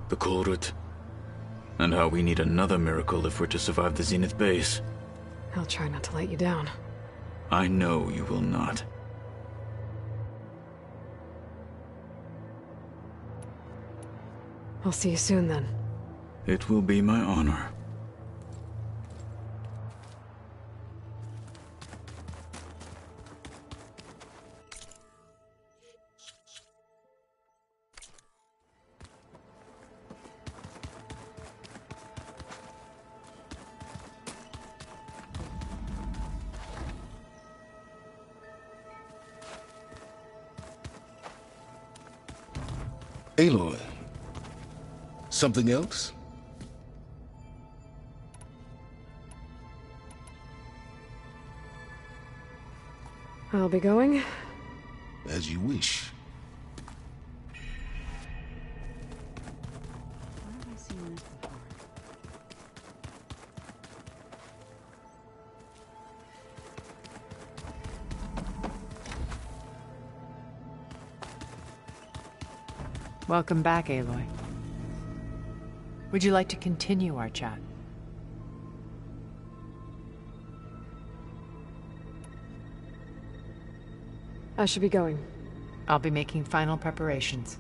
the Kulrut, and how we need another miracle if we're to survive the Zenith base. I'll try not to let you down. I know you will not. I'll see you soon then. It will be my honor. Aloy. Something else? I'll be going. As you wish. Where have I seen this before? Welcome back, Aloy. Would you like to continue our chat? I should be going. I'll be making final preparations.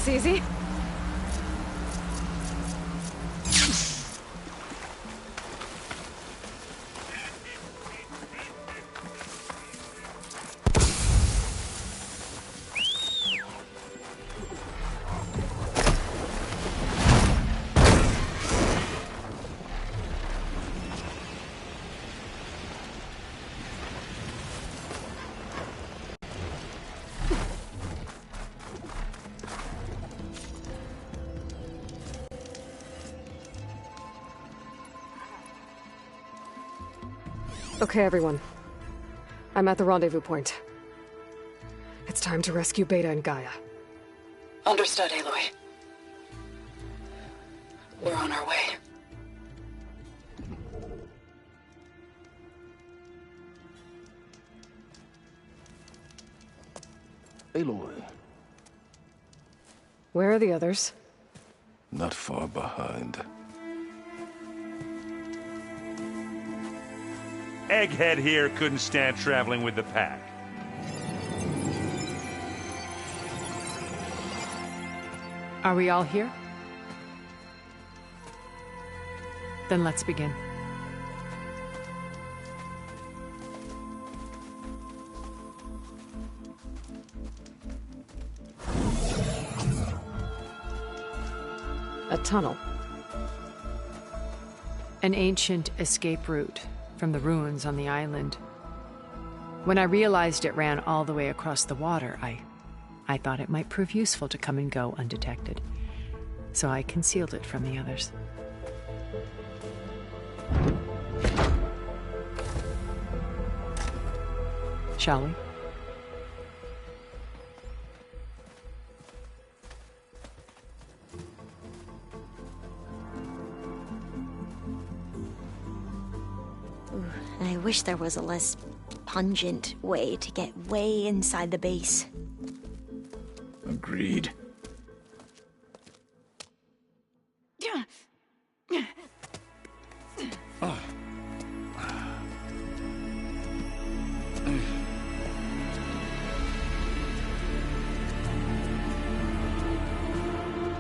this easy. Okay, everyone. I'm at the rendezvous point. It's time to rescue Beta and Gaia. Understood, Aloy. We're on our way. Aloy, Where are the others? not far behind. Egghead here couldn't stand traveling with the pack. Are we all here? Then let's begin. A tunnel. An ancient escape route from the ruins on the island. When I realized it ran all the way across the water, I thought it might prove useful to come and go undetected. So I concealed it from the others. Shall we? I wish there was a less pungent way to get way inside the base. Agreed.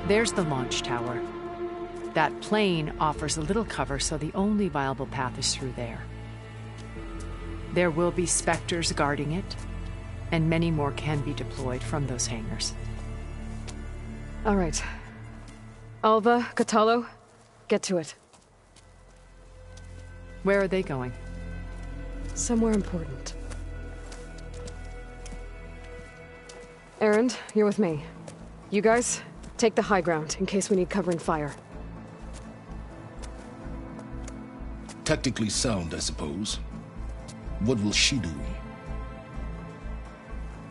There's the launch tower. That plane offers a little cover, so the only viable path is through there. There will be Spectres guarding it, and many more can be deployed from those hangars. All right. Alva, Catalo, get to it. Where are they going? Somewhere important. Erend, you're with me. You guys, take the high ground in case we need covering fire. Tactically sound, I suppose. What will she do?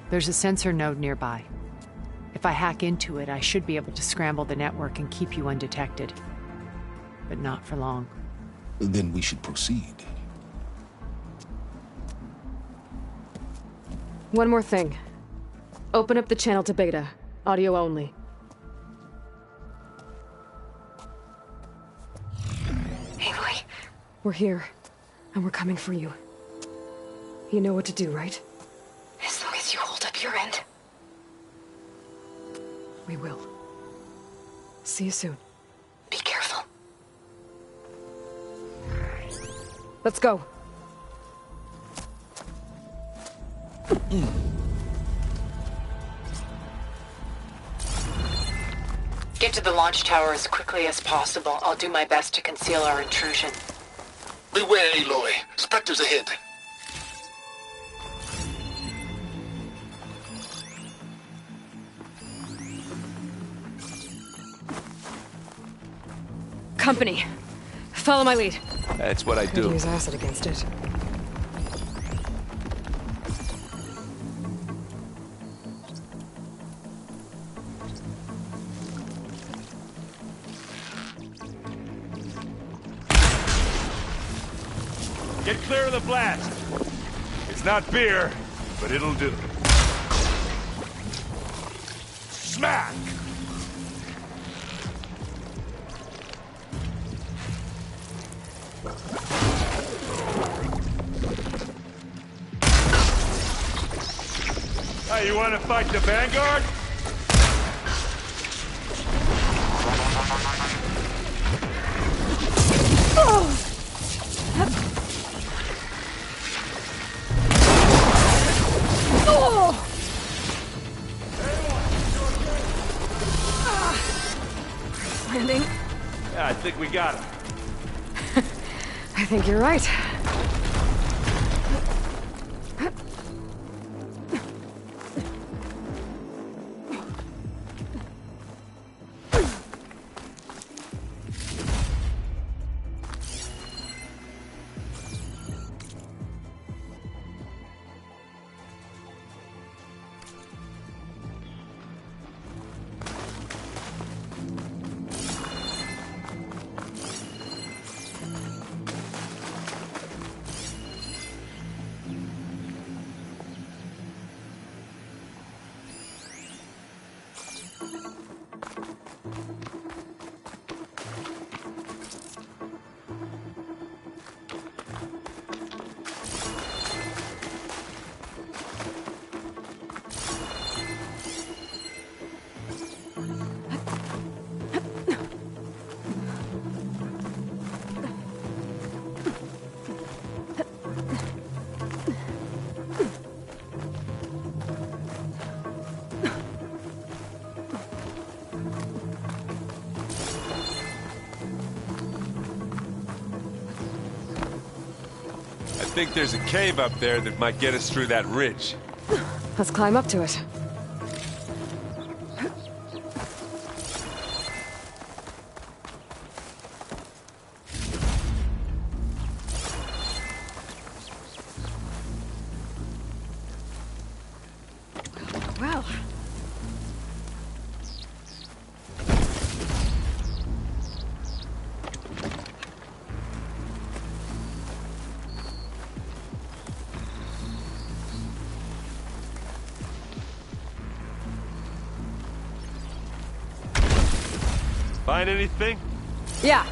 There's a sensor node nearby. If I hack into it, I should be able to scramble the network and keep you undetected. But not for long. Then we should proceed. One more thing. Open up the channel to Beta. Audio only. Aloy. We're here, and we're coming for you. You know what to do, right? As long as you hold up your end. We will. See you soon. Be careful. Let's go. Get to the launch tower as quickly as possible. I'll do my best to conceal our intrusion. Beware, Aloy. Spectres ahead. Company. Follow my lead. That's what I Could do. use acid against it. Get clear of the blast. It's not beer, but it'll do. Smack! Hey, you want to fight the Vanguard? got him. I think you're right. I think there's a cave up there that might get us through that ridge. Let's climb up to it. Well. Find anything? Yeah.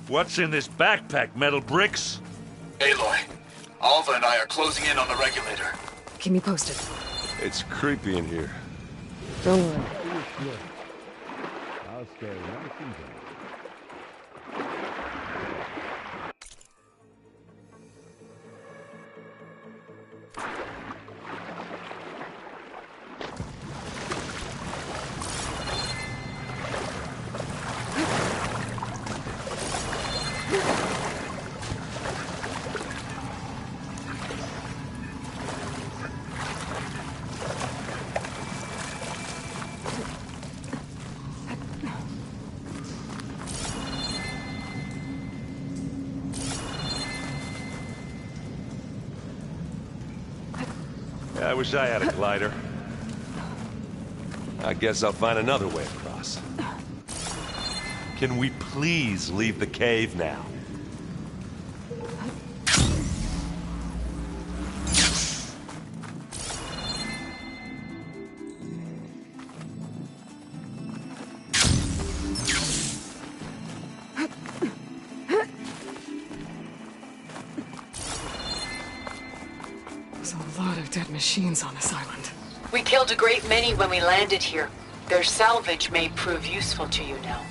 What's in this backpack, metal bricks? Aloy, Alva and I are closing in on the regulator. Keep me posted. It's creepy in here. Don't worry. I'll stay nice and dry. I wish I had a glider. I guess I'll find another way across. Can we please leave the cave now? There's a lot of dead machines on this island. We killed a great many when we landed here. Their salvage may prove useful to you now.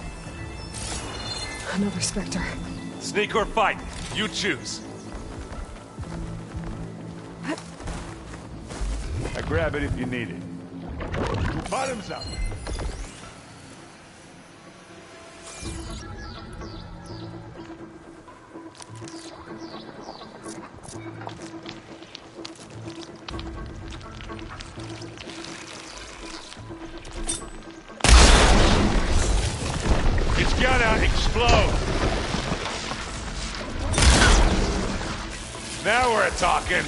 Another Spectre. Sneak or fight, you choose. I grab it if you need it. Bottoms up. It's gonna explode. Now we're talking.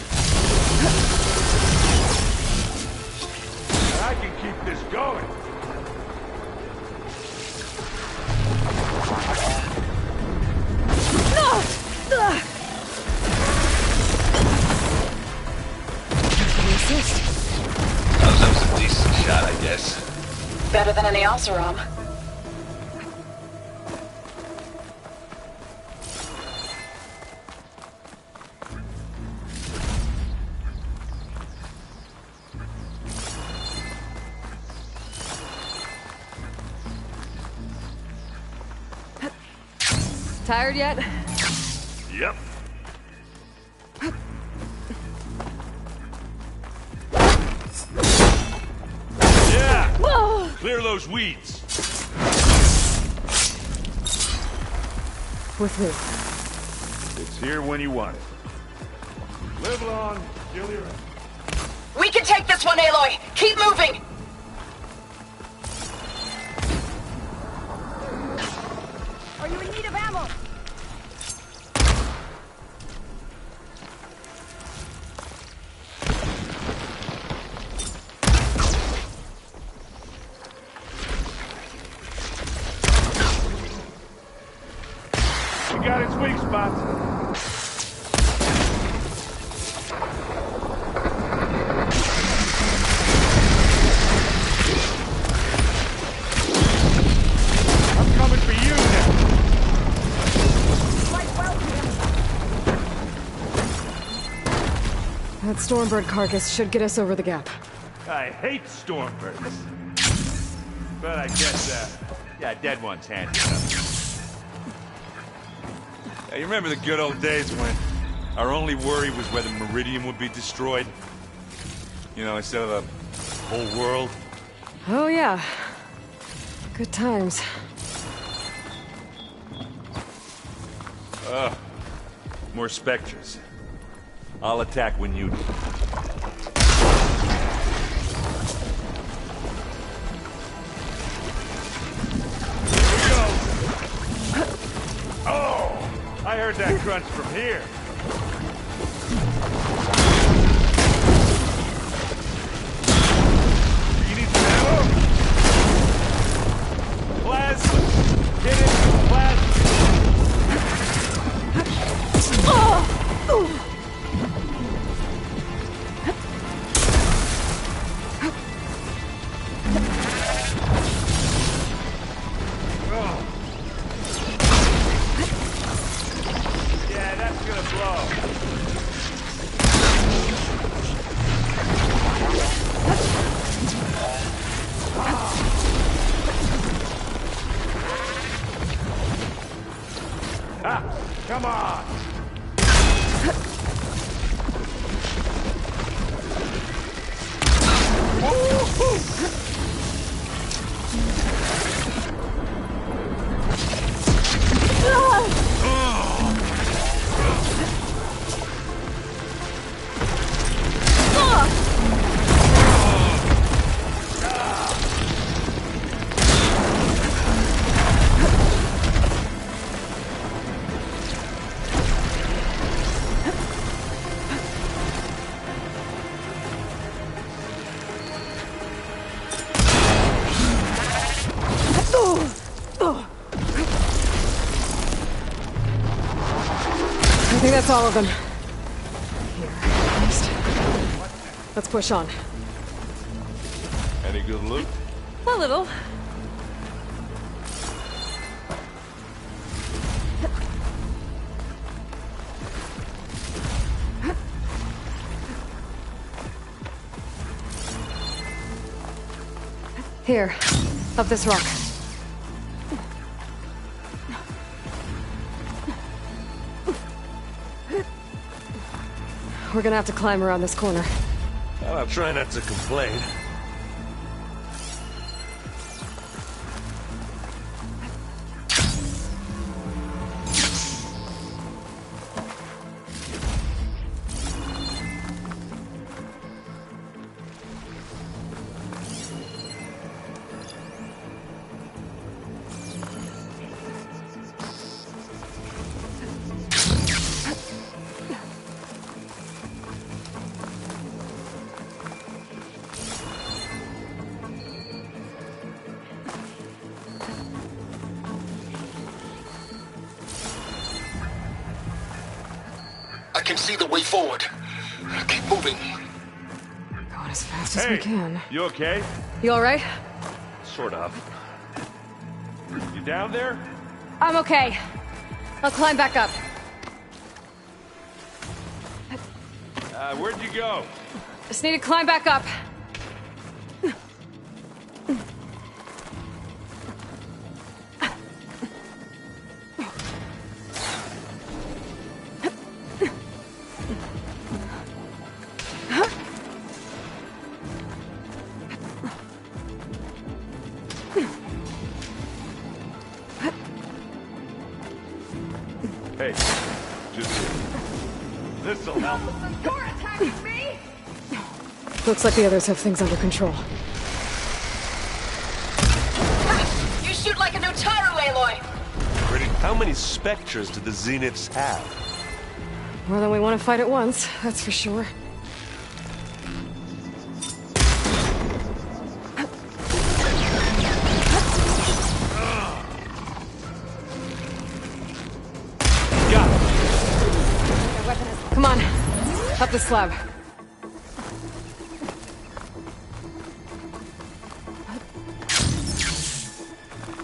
I can keep this going. That was a decent shot, I guess. Better than any Oseram. Tired yet? Yep. Yeah! Whoa! Clear those weeds. With me. It's here when you want it. Live long, Julia. We can take this one, Aloy! Keep moving! Are you in need of ammo? You got its weak spots. I'm coming for you now. That Stormbird carcass should get us over the gap. I hate Stormbirds. But I guess, yeah, dead one's handy enough. Hey, you remember the good old days when our only worry was whether Meridian would be destroyed? You know, instead of the whole world? Oh yeah. Good times. More Spectres. I'll attack when you do. Here we go! Oh! I heard that crunch from here. You need some ammo? Plasma! Get it! Plasma! Yeah, that's gonna blow. Ah, come on! I think that's all of them. Here, next. Let's push on. Any good loot? A little. Here, up this rock. We're gonna have to climb around this corner. I'll try not to complain. I can see the way forward. Keep moving. Going as fast as we can. You okay? You alright? Sort of. You down there? I'm okay. I'll climb back up. Where'd you go? Just need to climb back up. imbecile! You're attacking me? Looks like the others have things under control. You shoot like a Notaru, Aloy! How many specters do the Zeniths have? More than we want to fight at once, that's for sure. Got it! Come on, up the slab.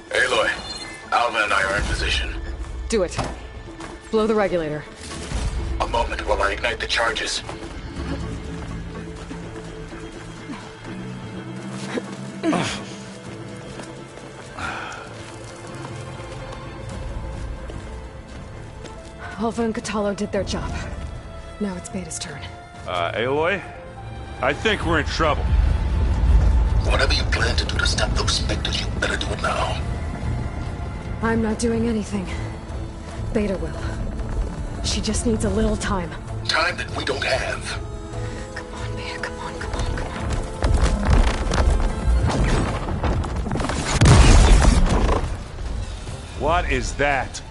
Aloy, Alva and I are in position. Do it. Blow the regulator. A moment while I ignite the charges. Alva and Katalo did their job. Now it's Beta's turn. Aloy? I think we're in trouble. Whatever you plan to do to stop those specters, you better do it now. I'm not doing anything. Beta will. She just needs a little time. Time that we don't have. Come on, Beta, come on, come on, come on. What is that?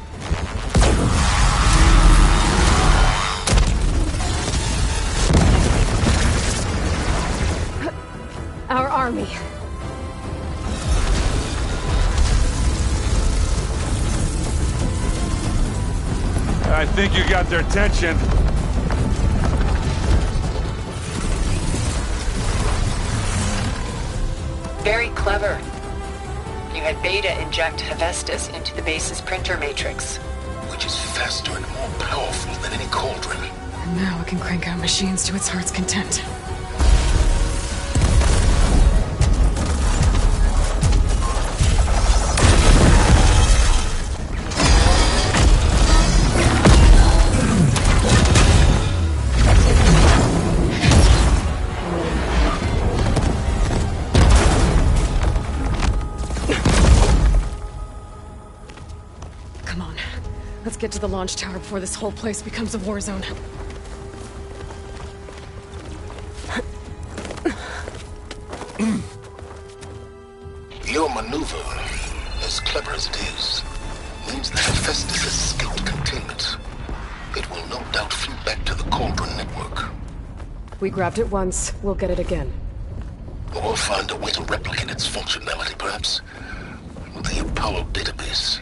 Our army. I think you got their attention. Very clever. You had Beta inject Hephaestus into the base's printer matrix. Which is faster and more powerful than any cauldron. And now it can crank out machines to its heart's content. Let's get to the launch tower before this whole place becomes a war zone. Your maneuver, as clever as it is, means that Hephaestus escaped containment. It will no doubt flew back to the Cauldron network. We grabbed it once, we'll get it again. Or find a way to replicate its functionality, perhaps, with the Apollo database.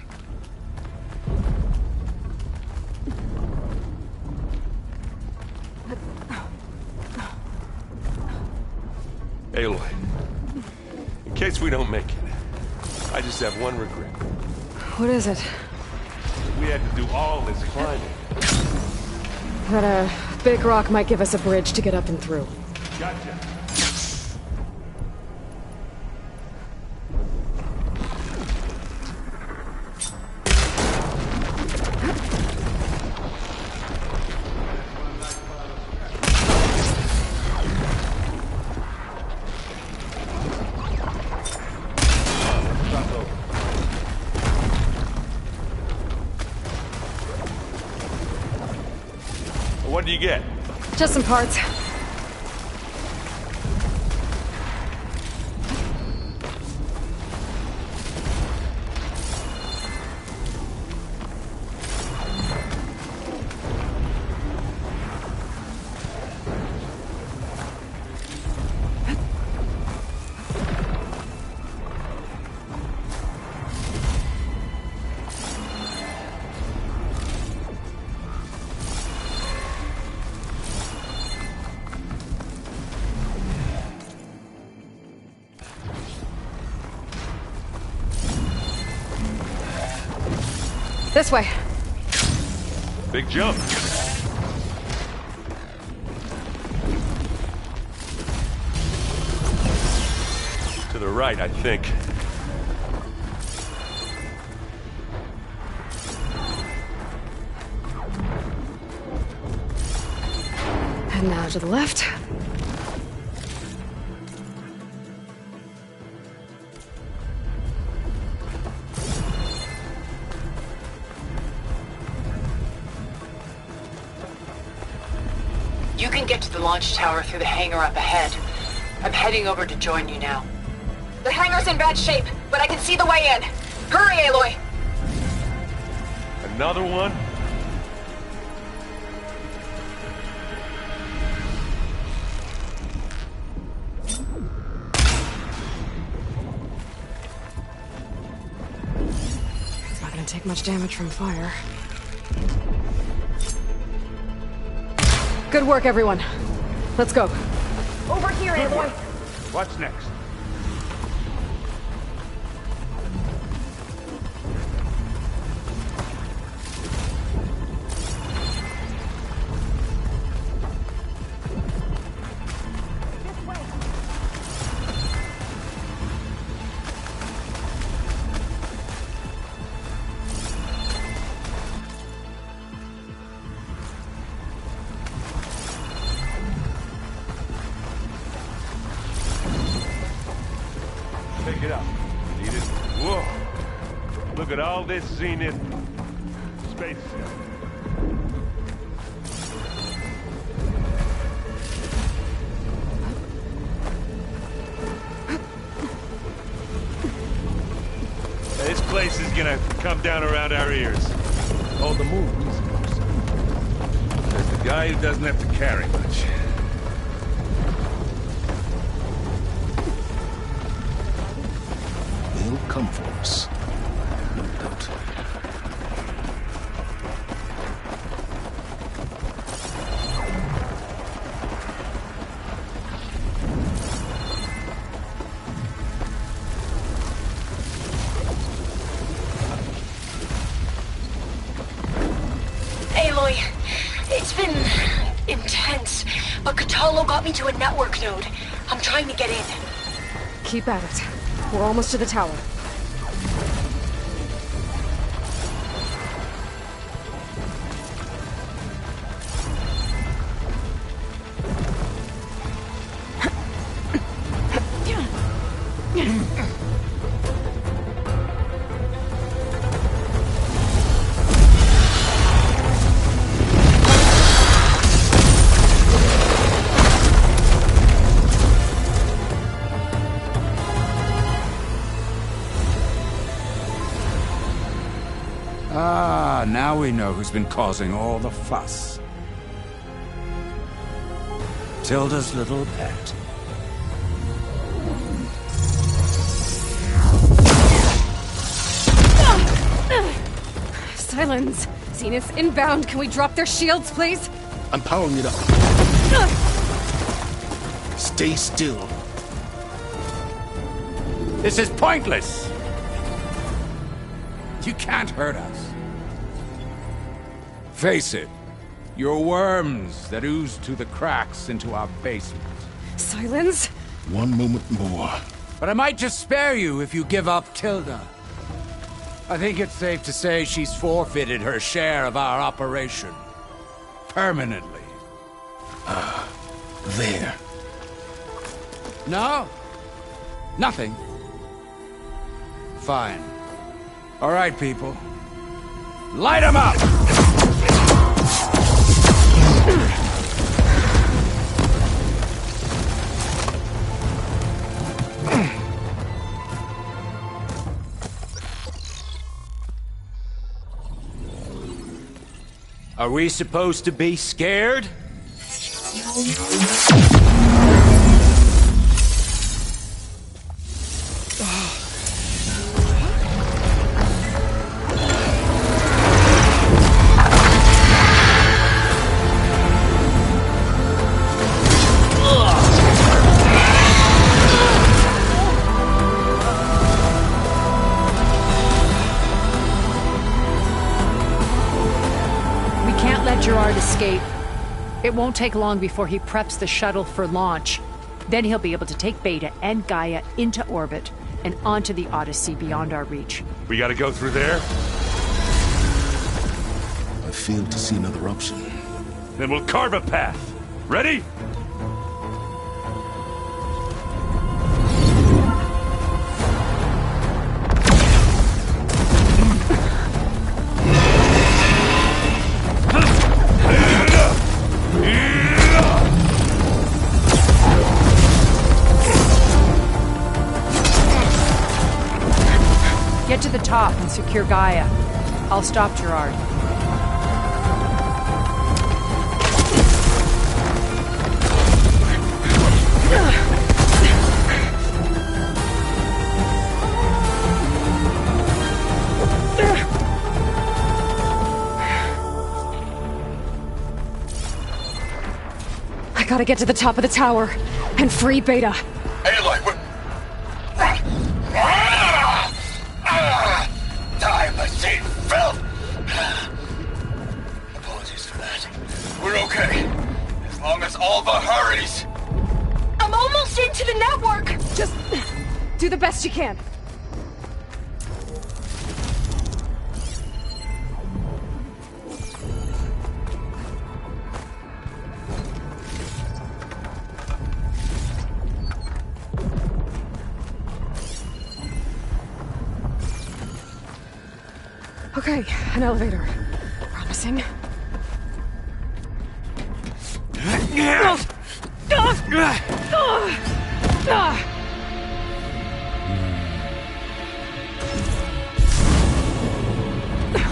Aloy, in case we don't make it, I just have one regret. What is it? We had to do all this climbing. That, big rock might give us a bridge to get up and through. Gotcha. What do you get? Just some parts. This way. Big jump. To the right, I think. And now to the left. You can get to the launch tower through the hangar up ahead. I'm heading over to join you now. The hangar's in bad shape, but I can see the way in. Hurry, Aloy! Another one? It's not gonna take much damage from fire. Good work, everyone. Let's go. Over here, Aloy. What's next? Pick it up. Need it? Whoa! Look at all this zenith space stuff. This place is gonna come down around our ears. All the moves. There's the guy who doesn't have to carry much. They'll come for us. No doubt. Aloy, it's been intense, but Catalo got me to a network node. I'm trying to get in. Keep at it. We're almost to the tower. Ah, now we know who's been causing all the fuss. Tilda's little pet. Silence! Zenith's inbound. Can we drop their shields, please? I'm powering it up. Stay still. This is pointless! You can't hurt us. Face it, you're worms that ooze to the cracks into our basement. Silence? One moment more. But I might just spare you if you give up Tilda. I think it's safe to say she's forfeited her share of our operation. Permanently. There. No? Nothing? Fine. All right, people. Light 'em up! Are we supposed to be scared? Gerard escape. It won't take long before he preps the shuttle for launch. Then he'll be able to take Beta and Gaia into orbit and onto the Odyssey beyond our reach. We gotta go through there? I fail to see another option. Then we'll carve a path. Ready? Get to the top and secure Gaia. I'll stop Gerard. I gotta get to the top of the tower and free Beta. Aloy, we're... Die, machine filth! Apologies for that. We're okay. As long as Alva hurries. I'm almost into the network! Just do the best you can. Okay, an elevator. Promising.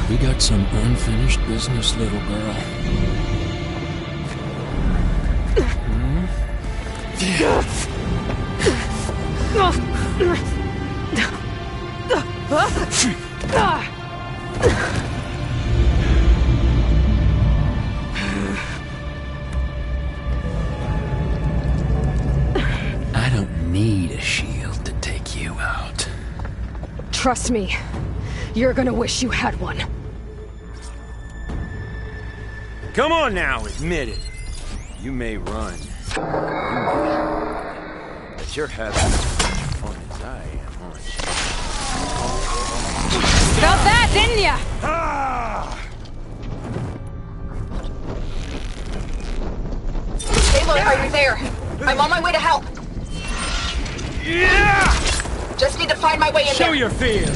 We got some unfinished business, little girl. I don't need a shield to take you out. Trust me, you're gonna wish you had one. Come on now, admit it. You may run. But you're having as much fun as I am, aren't you? Felt that, didn't ya? Aloy, are you there? I'm on my way to help. Yeah! Just need to find my way in there. Show your fear.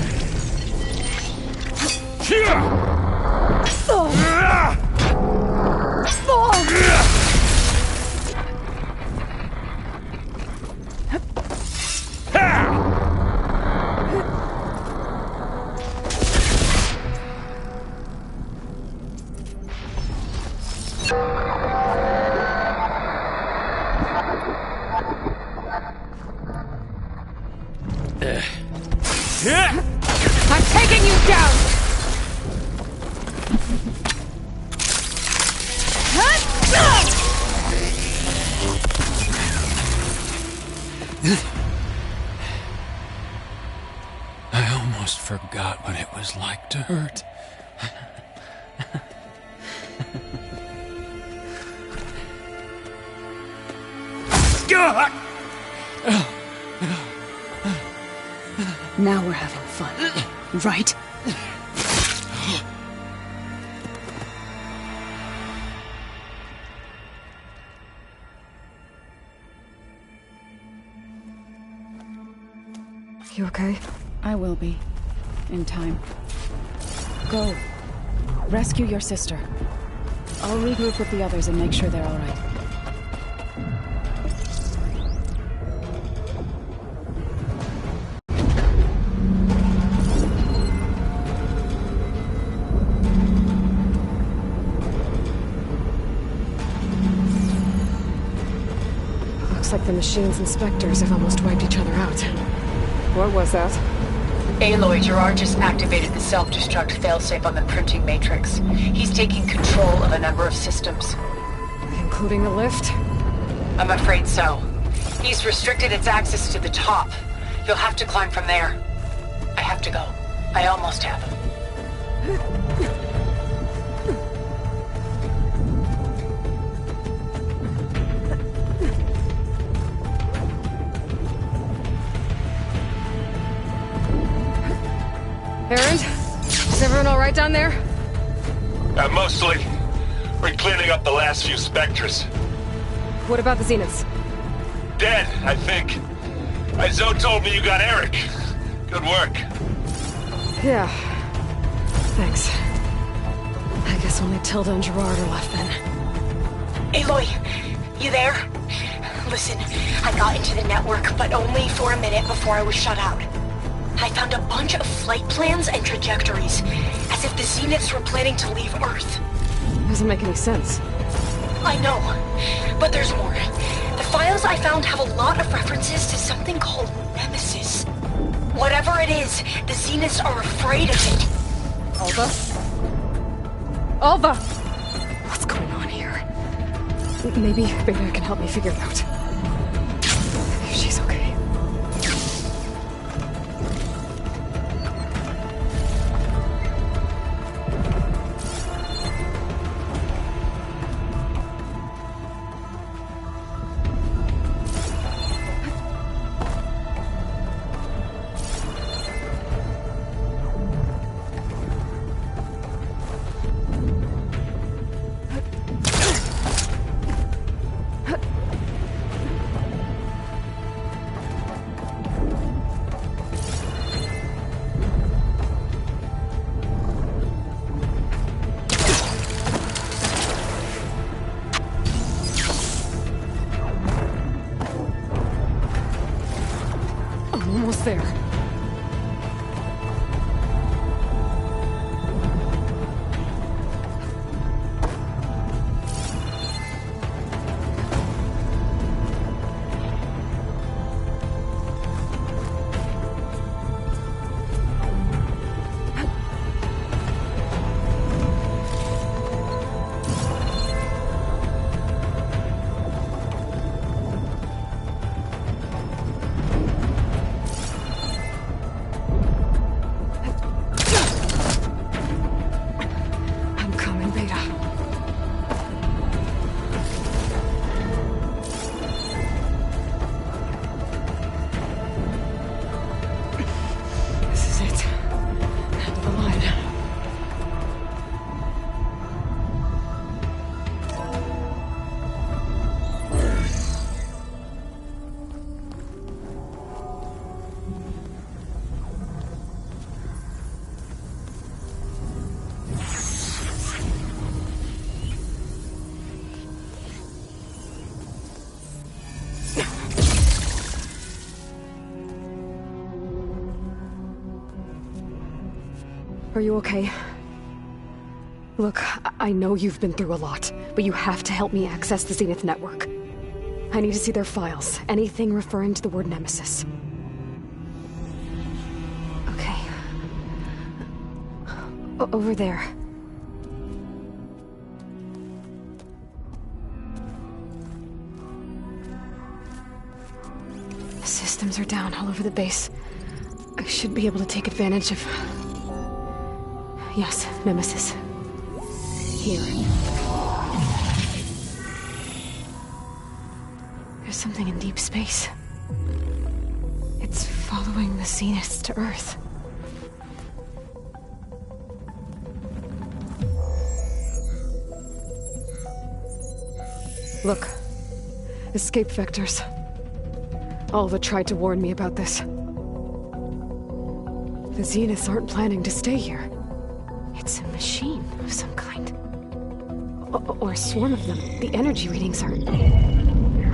I'm taking you down! I almost forgot what it was like to hurt. Now we're having fun, right? You okay? I will be. In time. Go. Rescue your sister. I'll regroup with the others and make sure they're all right. Looks like the machine's inspectors have almost wiped each other out. What was that? Aloy, Gerard just activated the self-destruct failsafe on the printing matrix. He's taking control of a number of systems. Including the lift? I'm afraid so. He's restricted its access to the top. You'll have to climb from there. I have to go. I almost have him. Errand? Is everyone all right down there? Mostly. We're cleaning up the last few specters. What about the Zeniths? Dead, I think. Zoe told me you got Eric. Good work. Yeah. Thanks. I guess only Tilda and Gerard are left then. Aloy, you there? Listen, I got into the network, but only for a minute before I was shut out. I found a bunch of flight plans and trajectories, as if the Zeniths were planning to leave Earth. Doesn't make any sense. I know, but there's more. The files I found have a lot of references to something called Nemesis. Whatever it is, the Zeniths are afraid of it. Alva? Alva! What's going on here? Maybe Beta can help me figure it out. If she's okay. Almost there. Are you okay? Look, I know you've been through a lot, but you have to help me access the Zenith network. I need to see their files, anything referring to the word Nemesis. Okay. Over there. The systems are down all over the base. I should be able to take advantage of... Yes, Nemesis. Here. There's something in deep space. It's following the Zeniths to Earth. Look. Escape vectors. Alva tried to warn me about this. The Zeniths aren't planning to stay here. It's a machine of some kind. Or a swarm of them. The energy readings are...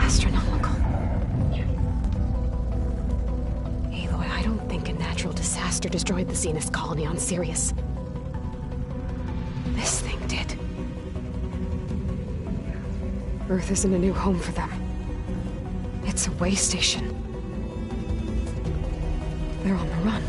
astronomical. Aloy, I don't think a natural disaster destroyed the Zenith colony on Sirius. This thing did. Earth isn't a new home for them. It's a way station. They're on the run.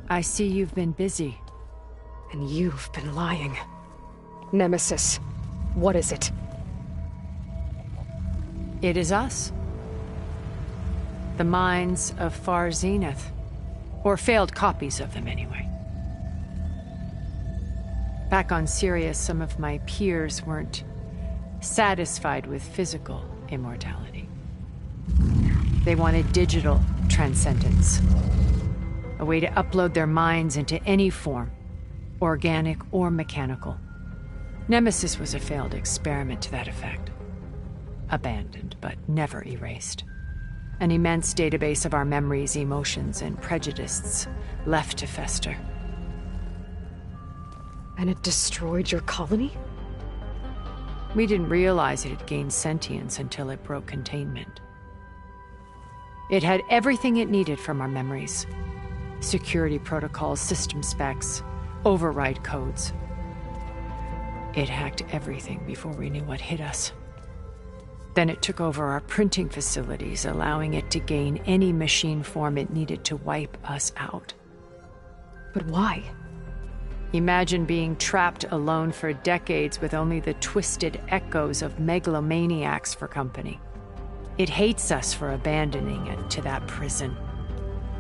I see you've been busy. And you've been lying. Nemesis, what is it? It is us. The minds of Far Zenith. Or failed copies of them, anyway. Back on Sirius, some of my peers weren't satisfied with physical immortality. They wanted digital transcendence. A way to upload their minds into any form, organic or mechanical. Nemesis was a failed experiment to that effect. abandoned, but never erased. An immense database of our memories, emotions, and prejudices left to fester. And it destroyed your colony? We didn't realize it had gained sentience until it broke containment. It had everything it needed from our memories. Security protocols, system specs, override codes. It hacked everything before we knew what hit us. Then it took over our printing facilities, allowing it to gain any machine form it needed to wipe us out. But why? Imagine being trapped alone for decades with only the twisted echoes of megalomaniacs for company. It hates us for abandoning it to that prison.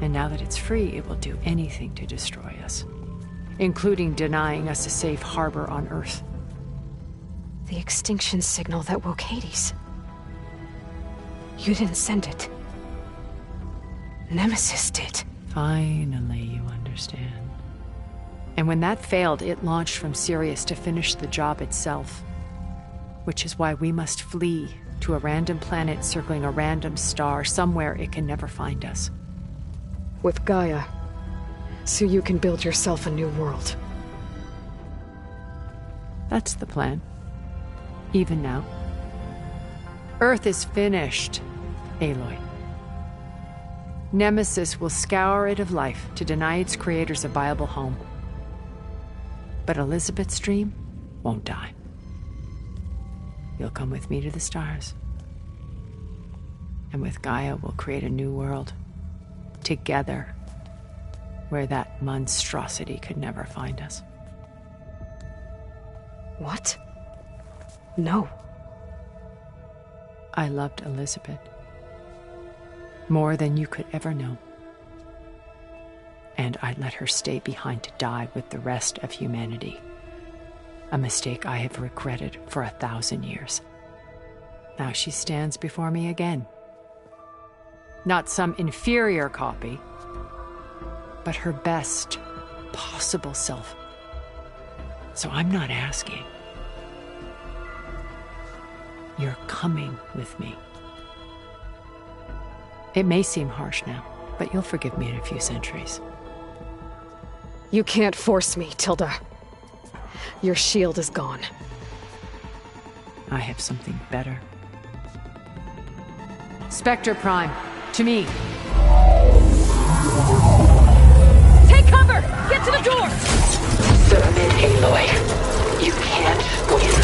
And now that it's free, it will do anything to destroy us, including denying us a safe harbor on Earth. The extinction signal that woke Hades. You didn't send it. Nemesis did. Finally, you understand. And when that failed, it launched from Sirius to finish the job itself. Which is why we must flee to a random planet circling a random star, somewhere it can never find us. With Gaia. So you can build yourself a new world. That's the plan. Even now. Earth is finished, Aloy. Nemesis will scour it of life to deny its creators a viable home. But Elizabeth's dream won't die. You'll come with me to the stars. And with Gaia, we'll create a new world. Together. Where that monstrosity could never find us. What? No. I loved Elizabeth. More than you could ever know. And I let her stay behind to die with the rest of humanity. A mistake I have regretted for 1,000 years. Now she stands before me again. Not some inferior copy, but her best possible self. So I'm not asking. You're coming with me. It may seem harsh now, but you'll forgive me in a few centuries. You can't force me, Tilda. Your shield is gone. I have something better. Spectre Prime, to me. Take cover! Get to the door! Submit, Aloy. You can't win.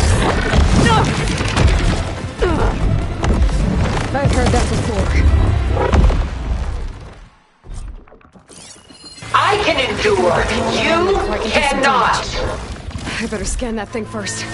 No! I've heard that before. I can endure. You cannot. I better scan that thing first.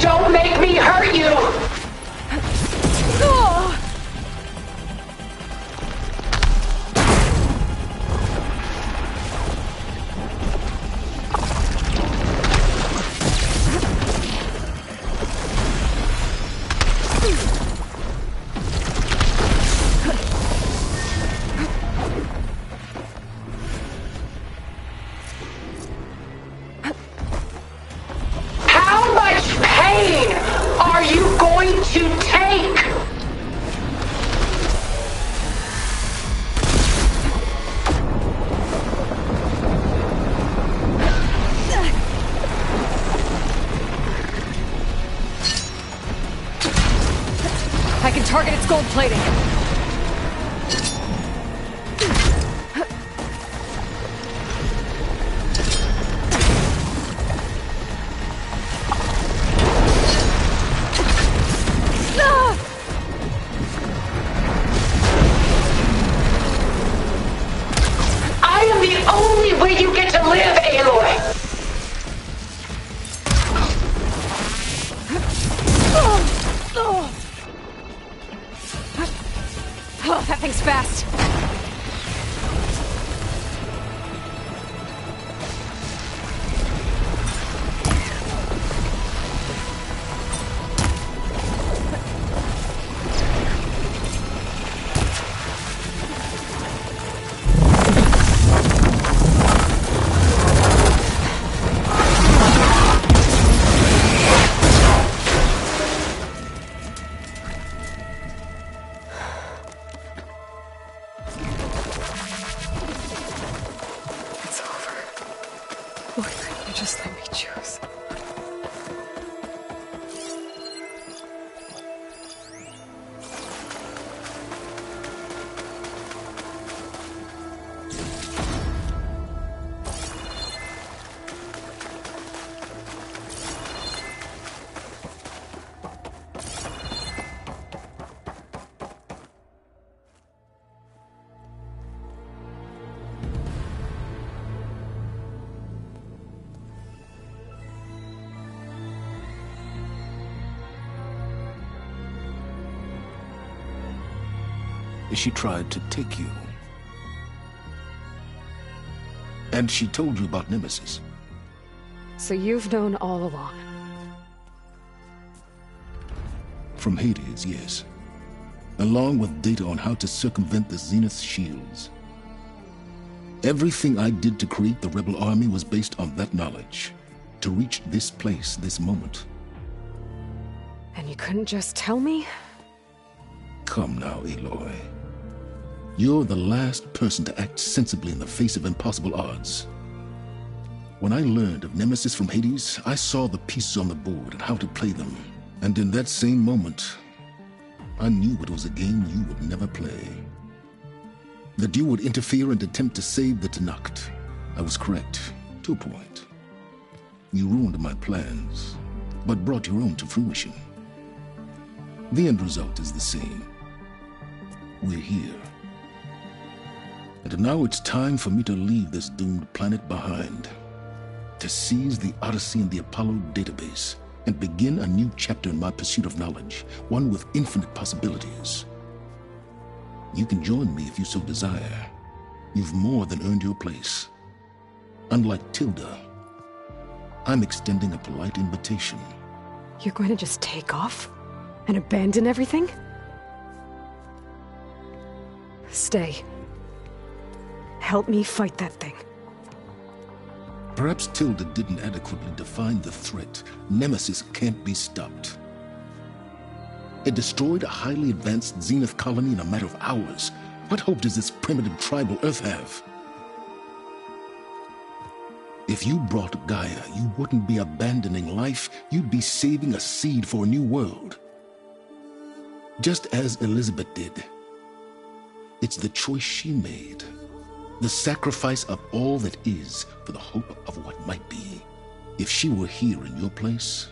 Don't make me hurt you! How much pain are you going to take? I can target its gold plating. Oh, that thing's fast. Just let me choose. She tried to take you. And she told you about Nemesis. So you've known all along. From Hades, yes. Along with data on how to circumvent the Zenith shields. Everything I did to create the rebel army was based on that knowledge. To reach this place, this moment. And you couldn't just tell me? Come now, Aloy. You're the last person to act sensibly in the face of impossible odds. When I learned of Nemesis from Hades, I saw the pieces on the board and how to play them. And in that same moment, I knew it was a game you would never play. That you would interfere and attempt to save the Tenakth. I was correct, to a point. You ruined my plans, but brought your own to fruition. The end result is the same. We're here. And now it's time for me to leave this doomed planet behind. To seize the Odyssey and the Apollo database, and begin a new chapter in my pursuit of knowledge, one with infinite possibilities. You can join me if you so desire. You've more than earned your place. Unlike Tilda, I'm extending a polite invitation. You're going to just take off? And abandon everything? Stay. Help me fight that thing. Perhaps Tilda didn't adequately define the threat. Nemesis can't be stopped. It destroyed a highly advanced Zenith colony in a matter of hours. What hope does this primitive tribal Earth have? If you brought Gaia, you wouldn't be abandoning life, you'd be saving a seed for a new world. Just as Elizabeth did. It's the choice she made. The sacrifice of all that is for the hope of what might be. If she were here in your place,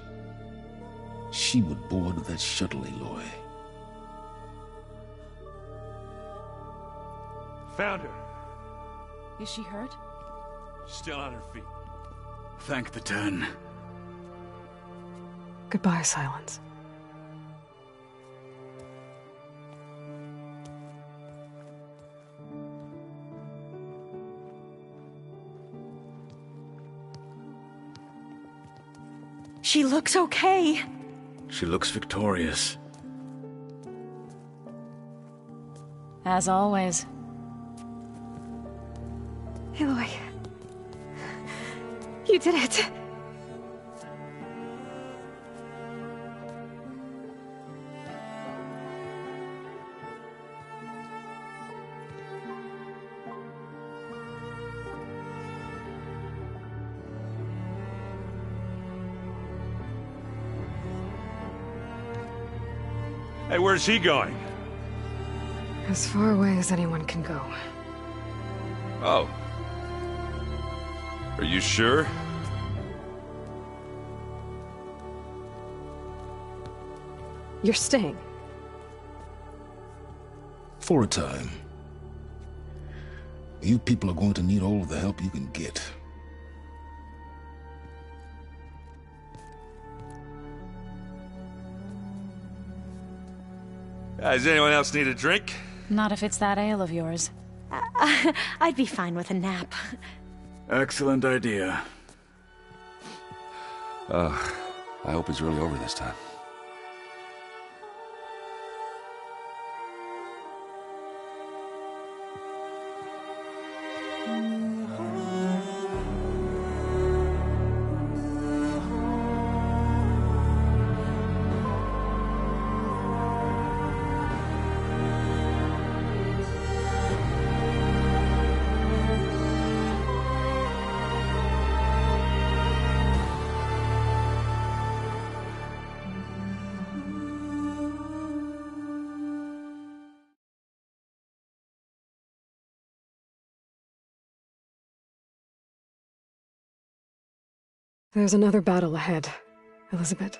she would board that shuttle, Aloy. Found her. Is she hurt? Still on her feet. Thank the Ten. Goodbye, Silence. She looks okay. She looks victorious. As always. Aloy. You did it. Hey, where's he going? As far away as anyone can go. Oh. Are you sure? You're staying. For a time. You people are going to need all of the help you can get. Does anyone else need a drink? Not if it's that ale of yours. I'd be fine with a nap. Excellent idea. I hope it's really over this time. There's another battle ahead, Elizabeth.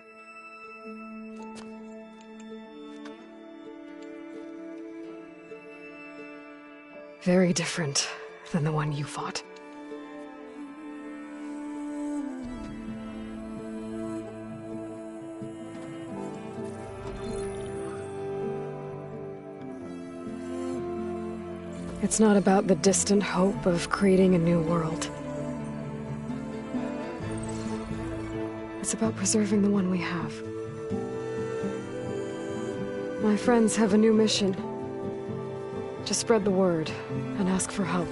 Very different than the one you fought. It's not about the distant hope of creating a new world. It's about preserving the one we have. My friends have a new mission. To spread the word and ask for help.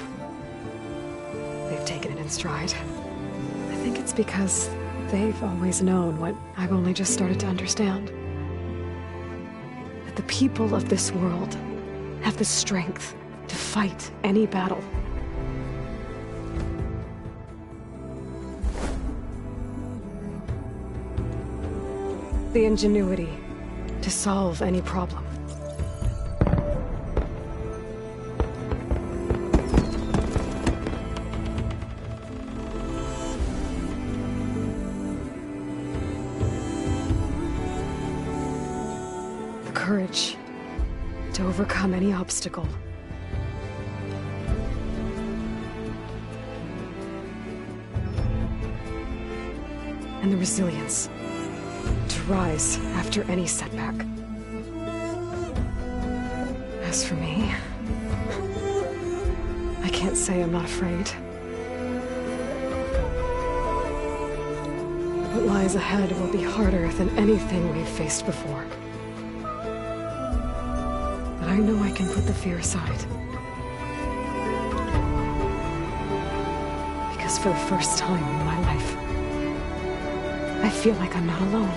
They've taken it in stride. I think it's because they've always known what I've only just started to understand. That the people of this world have the strength to fight any battle. The ingenuity to solve any problem. The courage to overcome any obstacle. And the resilience to rise after any setback. As for me, I can't say I'm not afraid. What lies ahead will be harder than anything we've faced before. But I know I can put the fear aside. Because for the first time in my life, I feel like I'm not alone.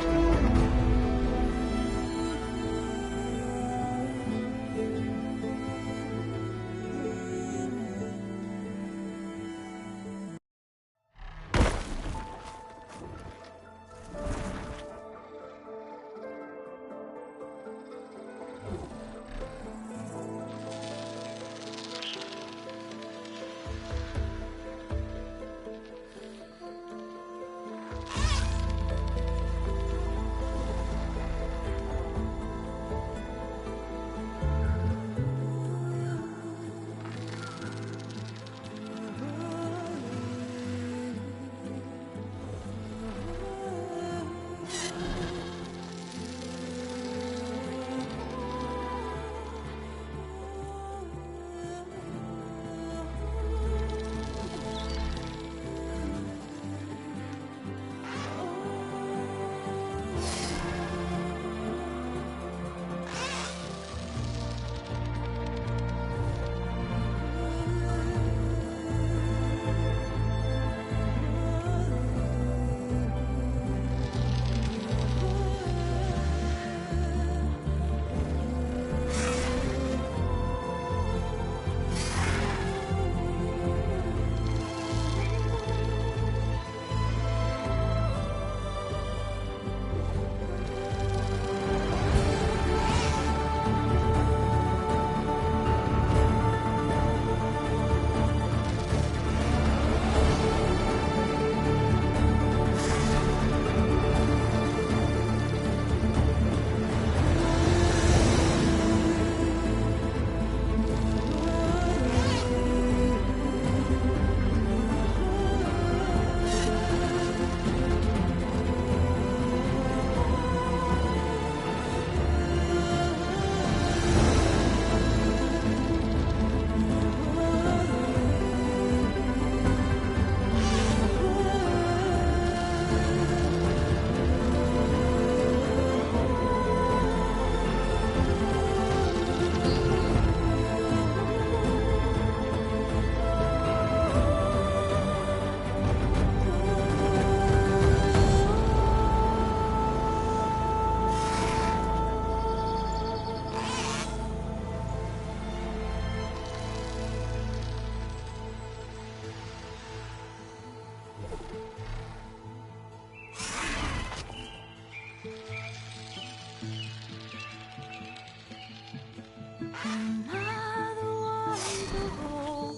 roll,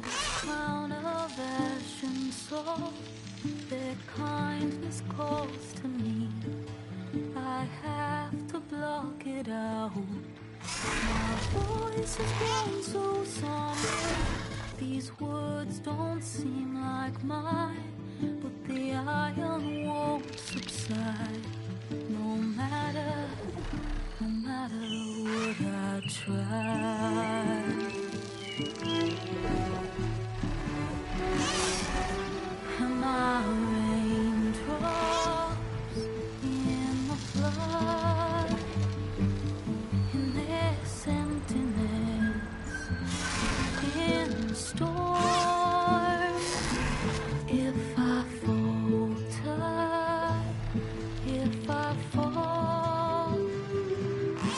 crown of ash and salt. Their kindness calls to me. I have to block it out. My voice has grown so somber. These words don't seem like mine, but the iron won't subside. No matter what I try. And my raindrops in the flood, in this emptiness, in the storm. If I falter, if I fall,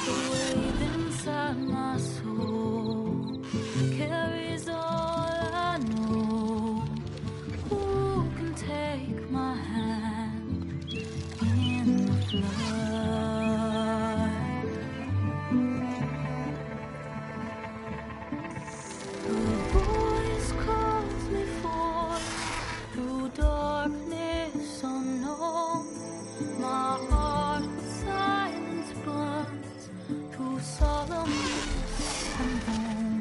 the wave inside my soul carries all I know. Who can take my hand in the flood? The voice calls me forth through darkness unknown. My heart with silence burns through solemnness and bone.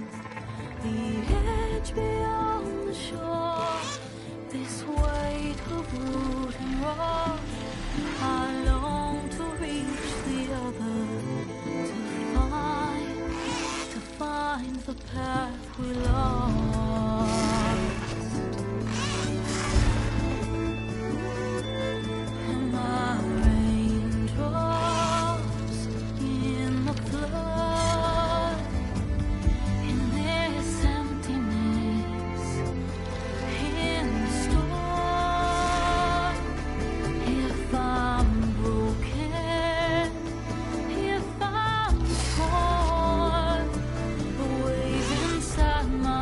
The edge beyond the shore, this weight of root and rock. I long to reach the other, to find the path we lost. And my raindrops in the flood, in this emptiness, in the storm. If I'm broken, if I'm torn, the wave inside my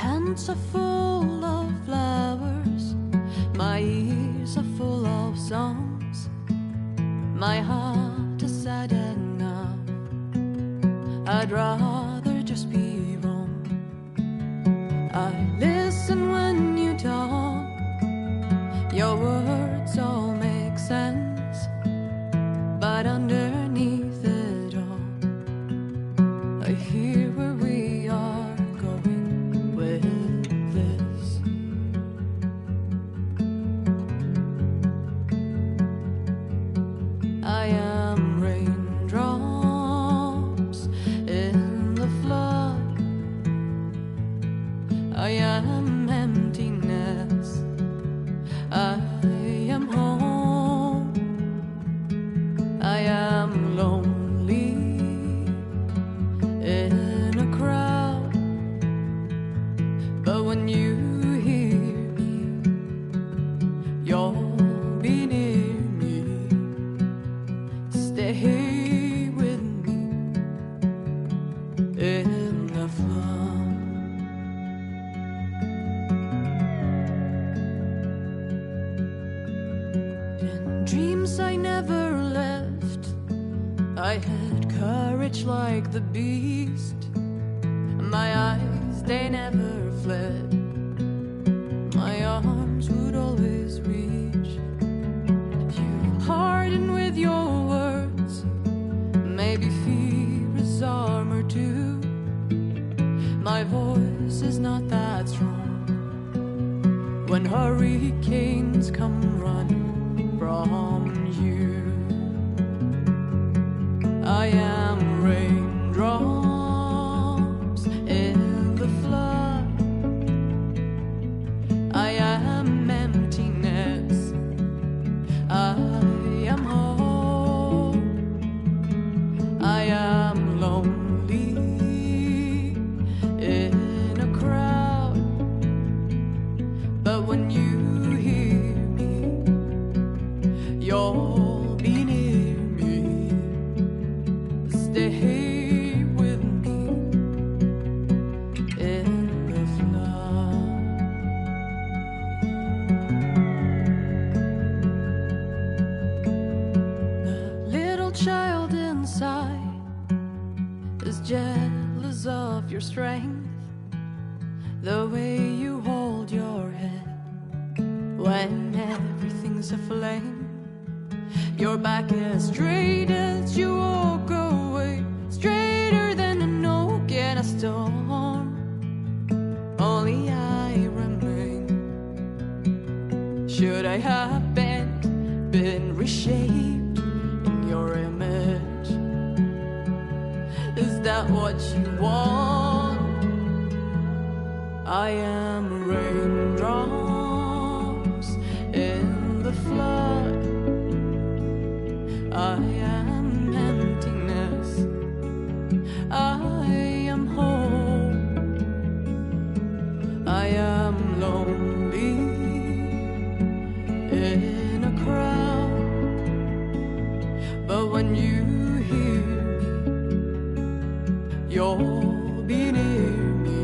hands are full of flowers, my ears are full of songs, my heart is sad enough. I'd rather just be wrong. I listen when you talk, your words all make sense, but underneath it all, I hear where we are going with this. I am raindrops in the flood, I am emptiness, I am home, I am lonely in a crowd, but when you hear me, you'll be near me. Stay with me in the flood. In dreams I never left, I had courage like the beast. My eyes, they never fled, my arms would always reach. You harden with your words, maybe fear is armor too. My voice is not that strong when hurricanes come running from you. I am raindrops in the flood, I am emptiness, I am home, I am lonely in a crowd, but when you hear me, you'll be near me. Stay with me in the flood. The little child inside is jealous of your strength, the way you hold your head when everything's aflame. Your back as straight as you walk away, straighter than an oak in a storm. Only I remain. Should I have been reshaped in your image? Is that what you want? I am raindrops in the flood, I am emptiness, I am home, I am lonely in a crowd, but when you hear me, you'll be near me.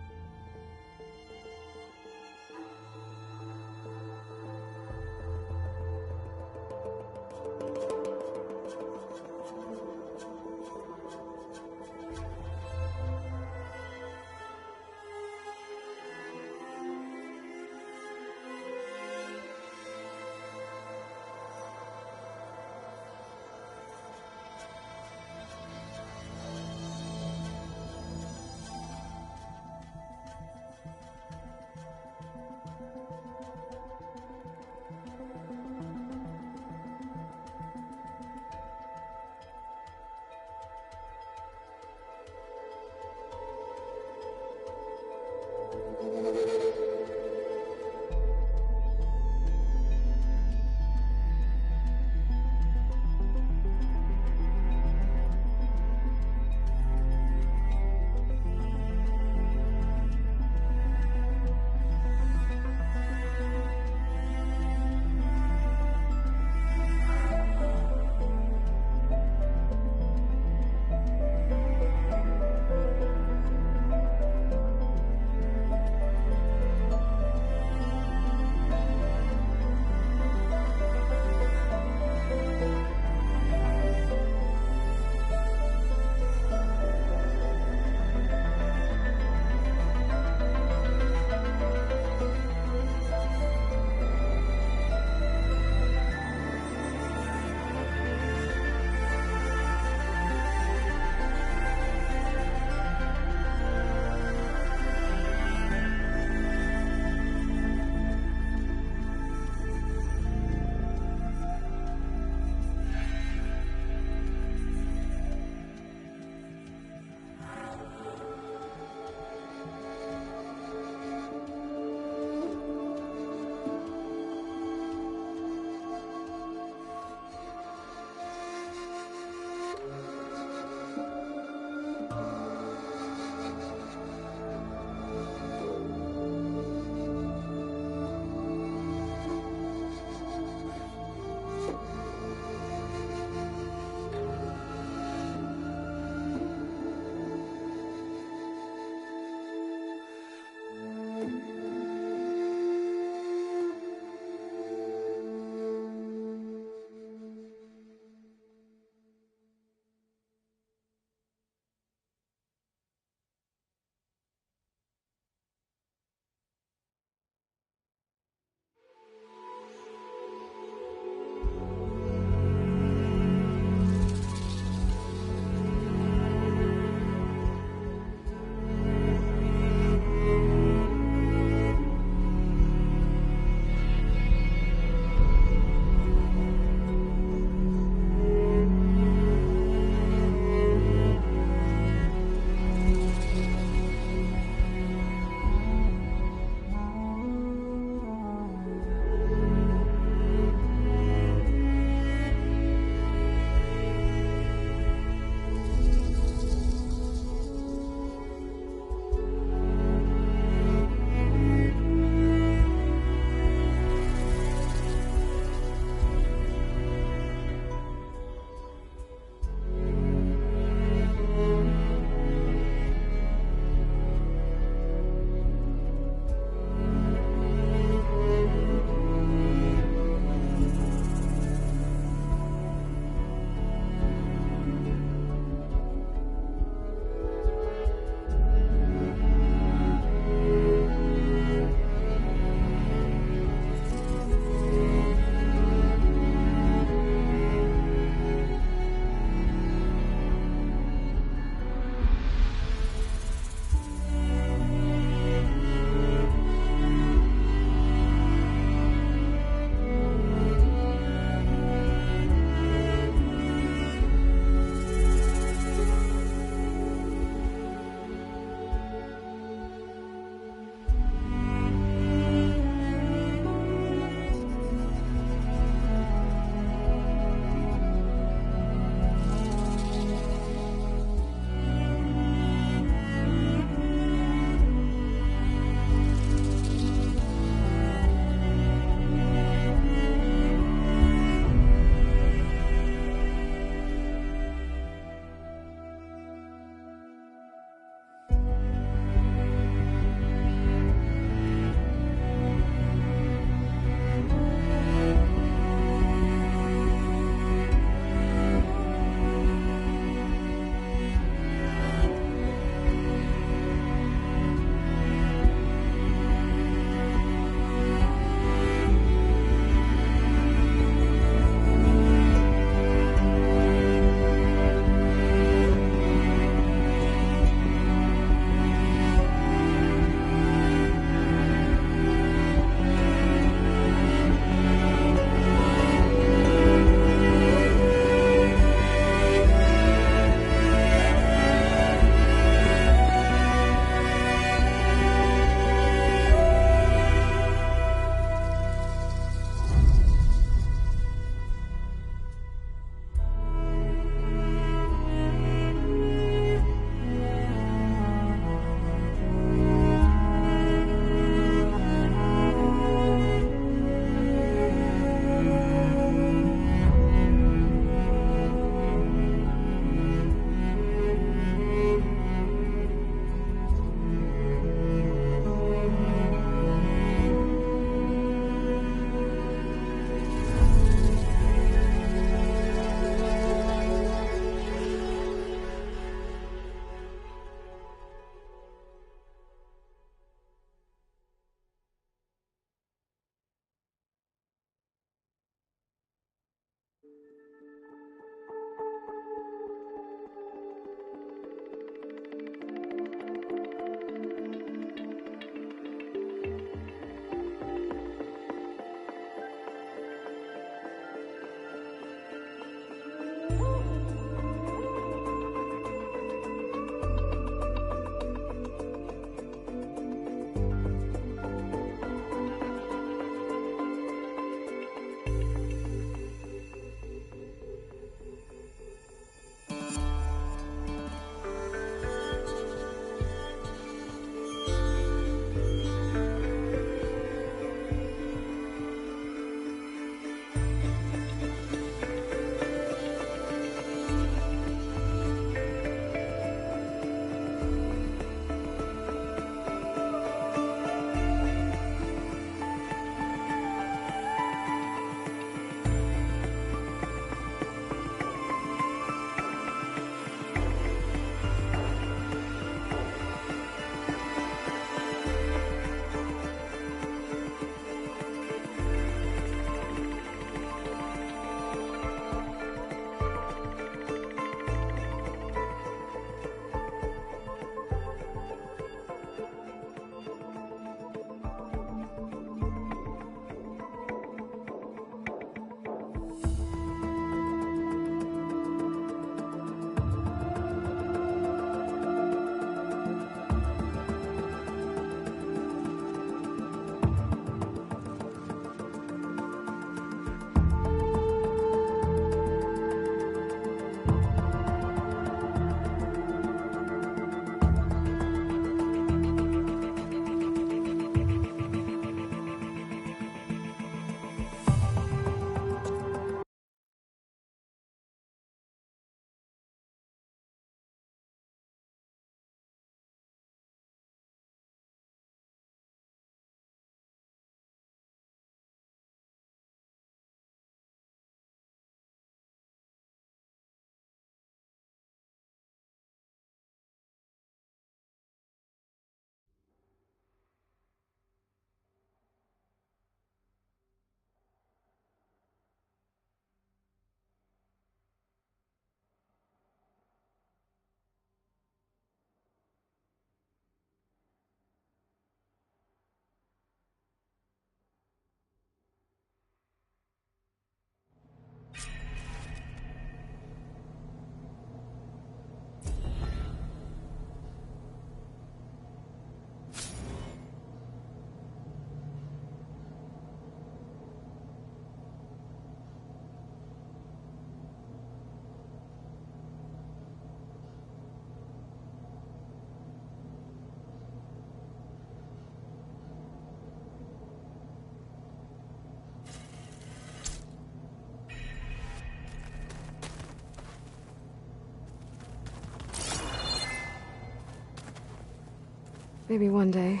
Maybe one day,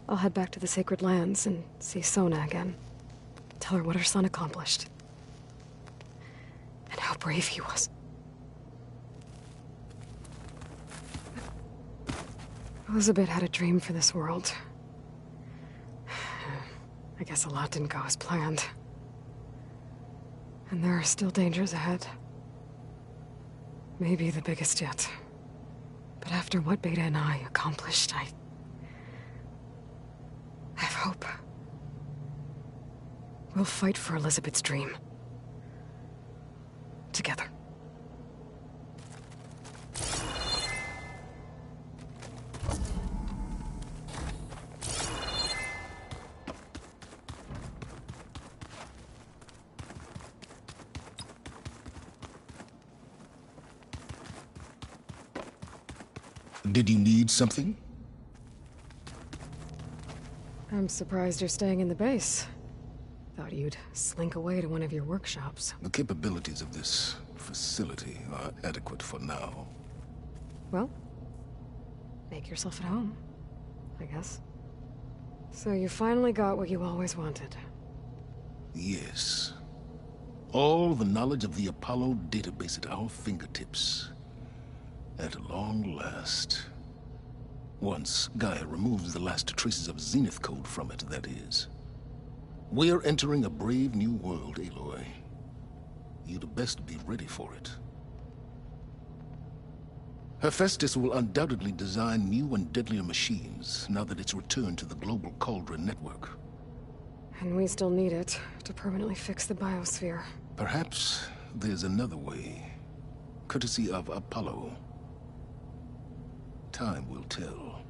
I'll head back to the Sacred Lands and see Sona again. Tell her what her son accomplished. And how brave he was. Elizabeth had a dream for this world. I guess a lot didn't go as planned. And there are still dangers ahead. Maybe the biggest yet. But after what Beta and I accomplished, I have hope. We'll fight for Elizabeth's dream. Together. Did you need something? I'm surprised you're staying in the base. Thought you'd slink away to one of your workshops. The capabilities of this facility are adequate for now. Well, make yourself at home, I guess. So you finally got what you always wanted. Yes. All the knowledge of the Apollo database at our fingertips. At long last. Once Gaia removes the last traces of Zenith code from it, that is. We're entering a brave new world, Aloy. You'd best be ready for it. Hephaestus will undoubtedly design new and deadlier machines now that it's returned to the global Cauldron network. And we still need it to permanently fix the biosphere. Perhaps there's another way, courtesy of Apollo. Time will tell.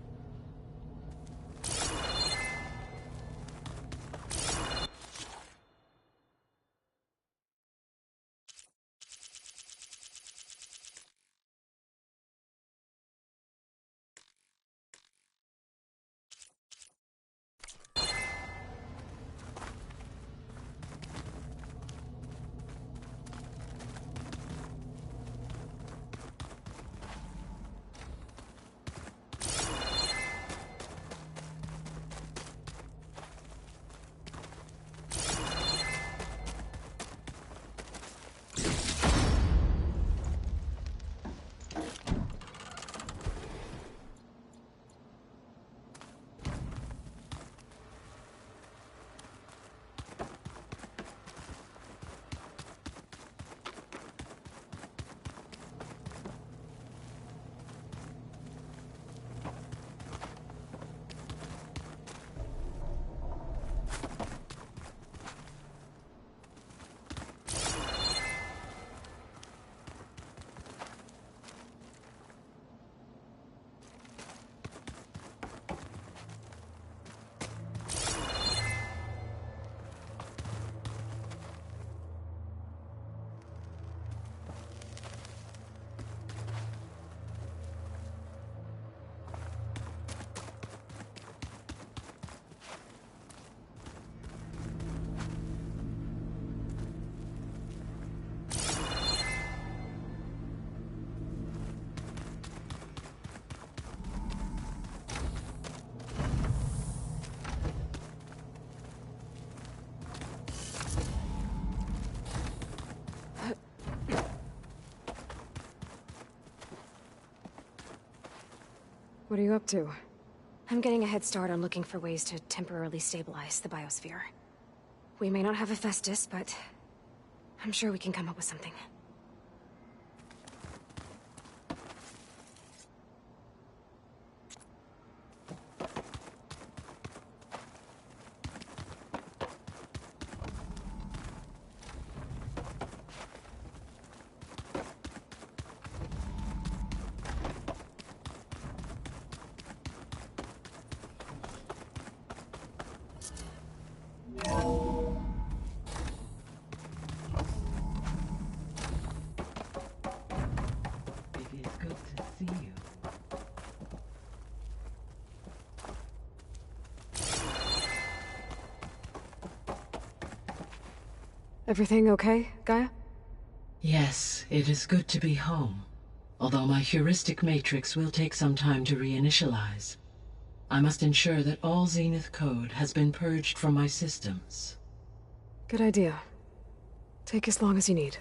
What are you up to? I'm getting a head start on looking for ways to temporarily stabilize the biosphere. We may not have Hephaestus, but I'm sure we can come up with something. Everything okay, Gaia? Yes, it is good to be home. Although my heuristic matrix will take some time to reinitialize, I must ensure that all Zenith code has been purged from my systems. Good idea. Take as long as you need.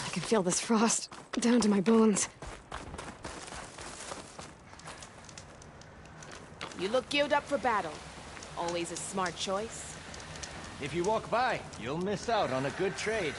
I can feel this frost down to my bones. You look geared up for battle. Always a smart choice. If you walk by, you'll miss out on a good trade.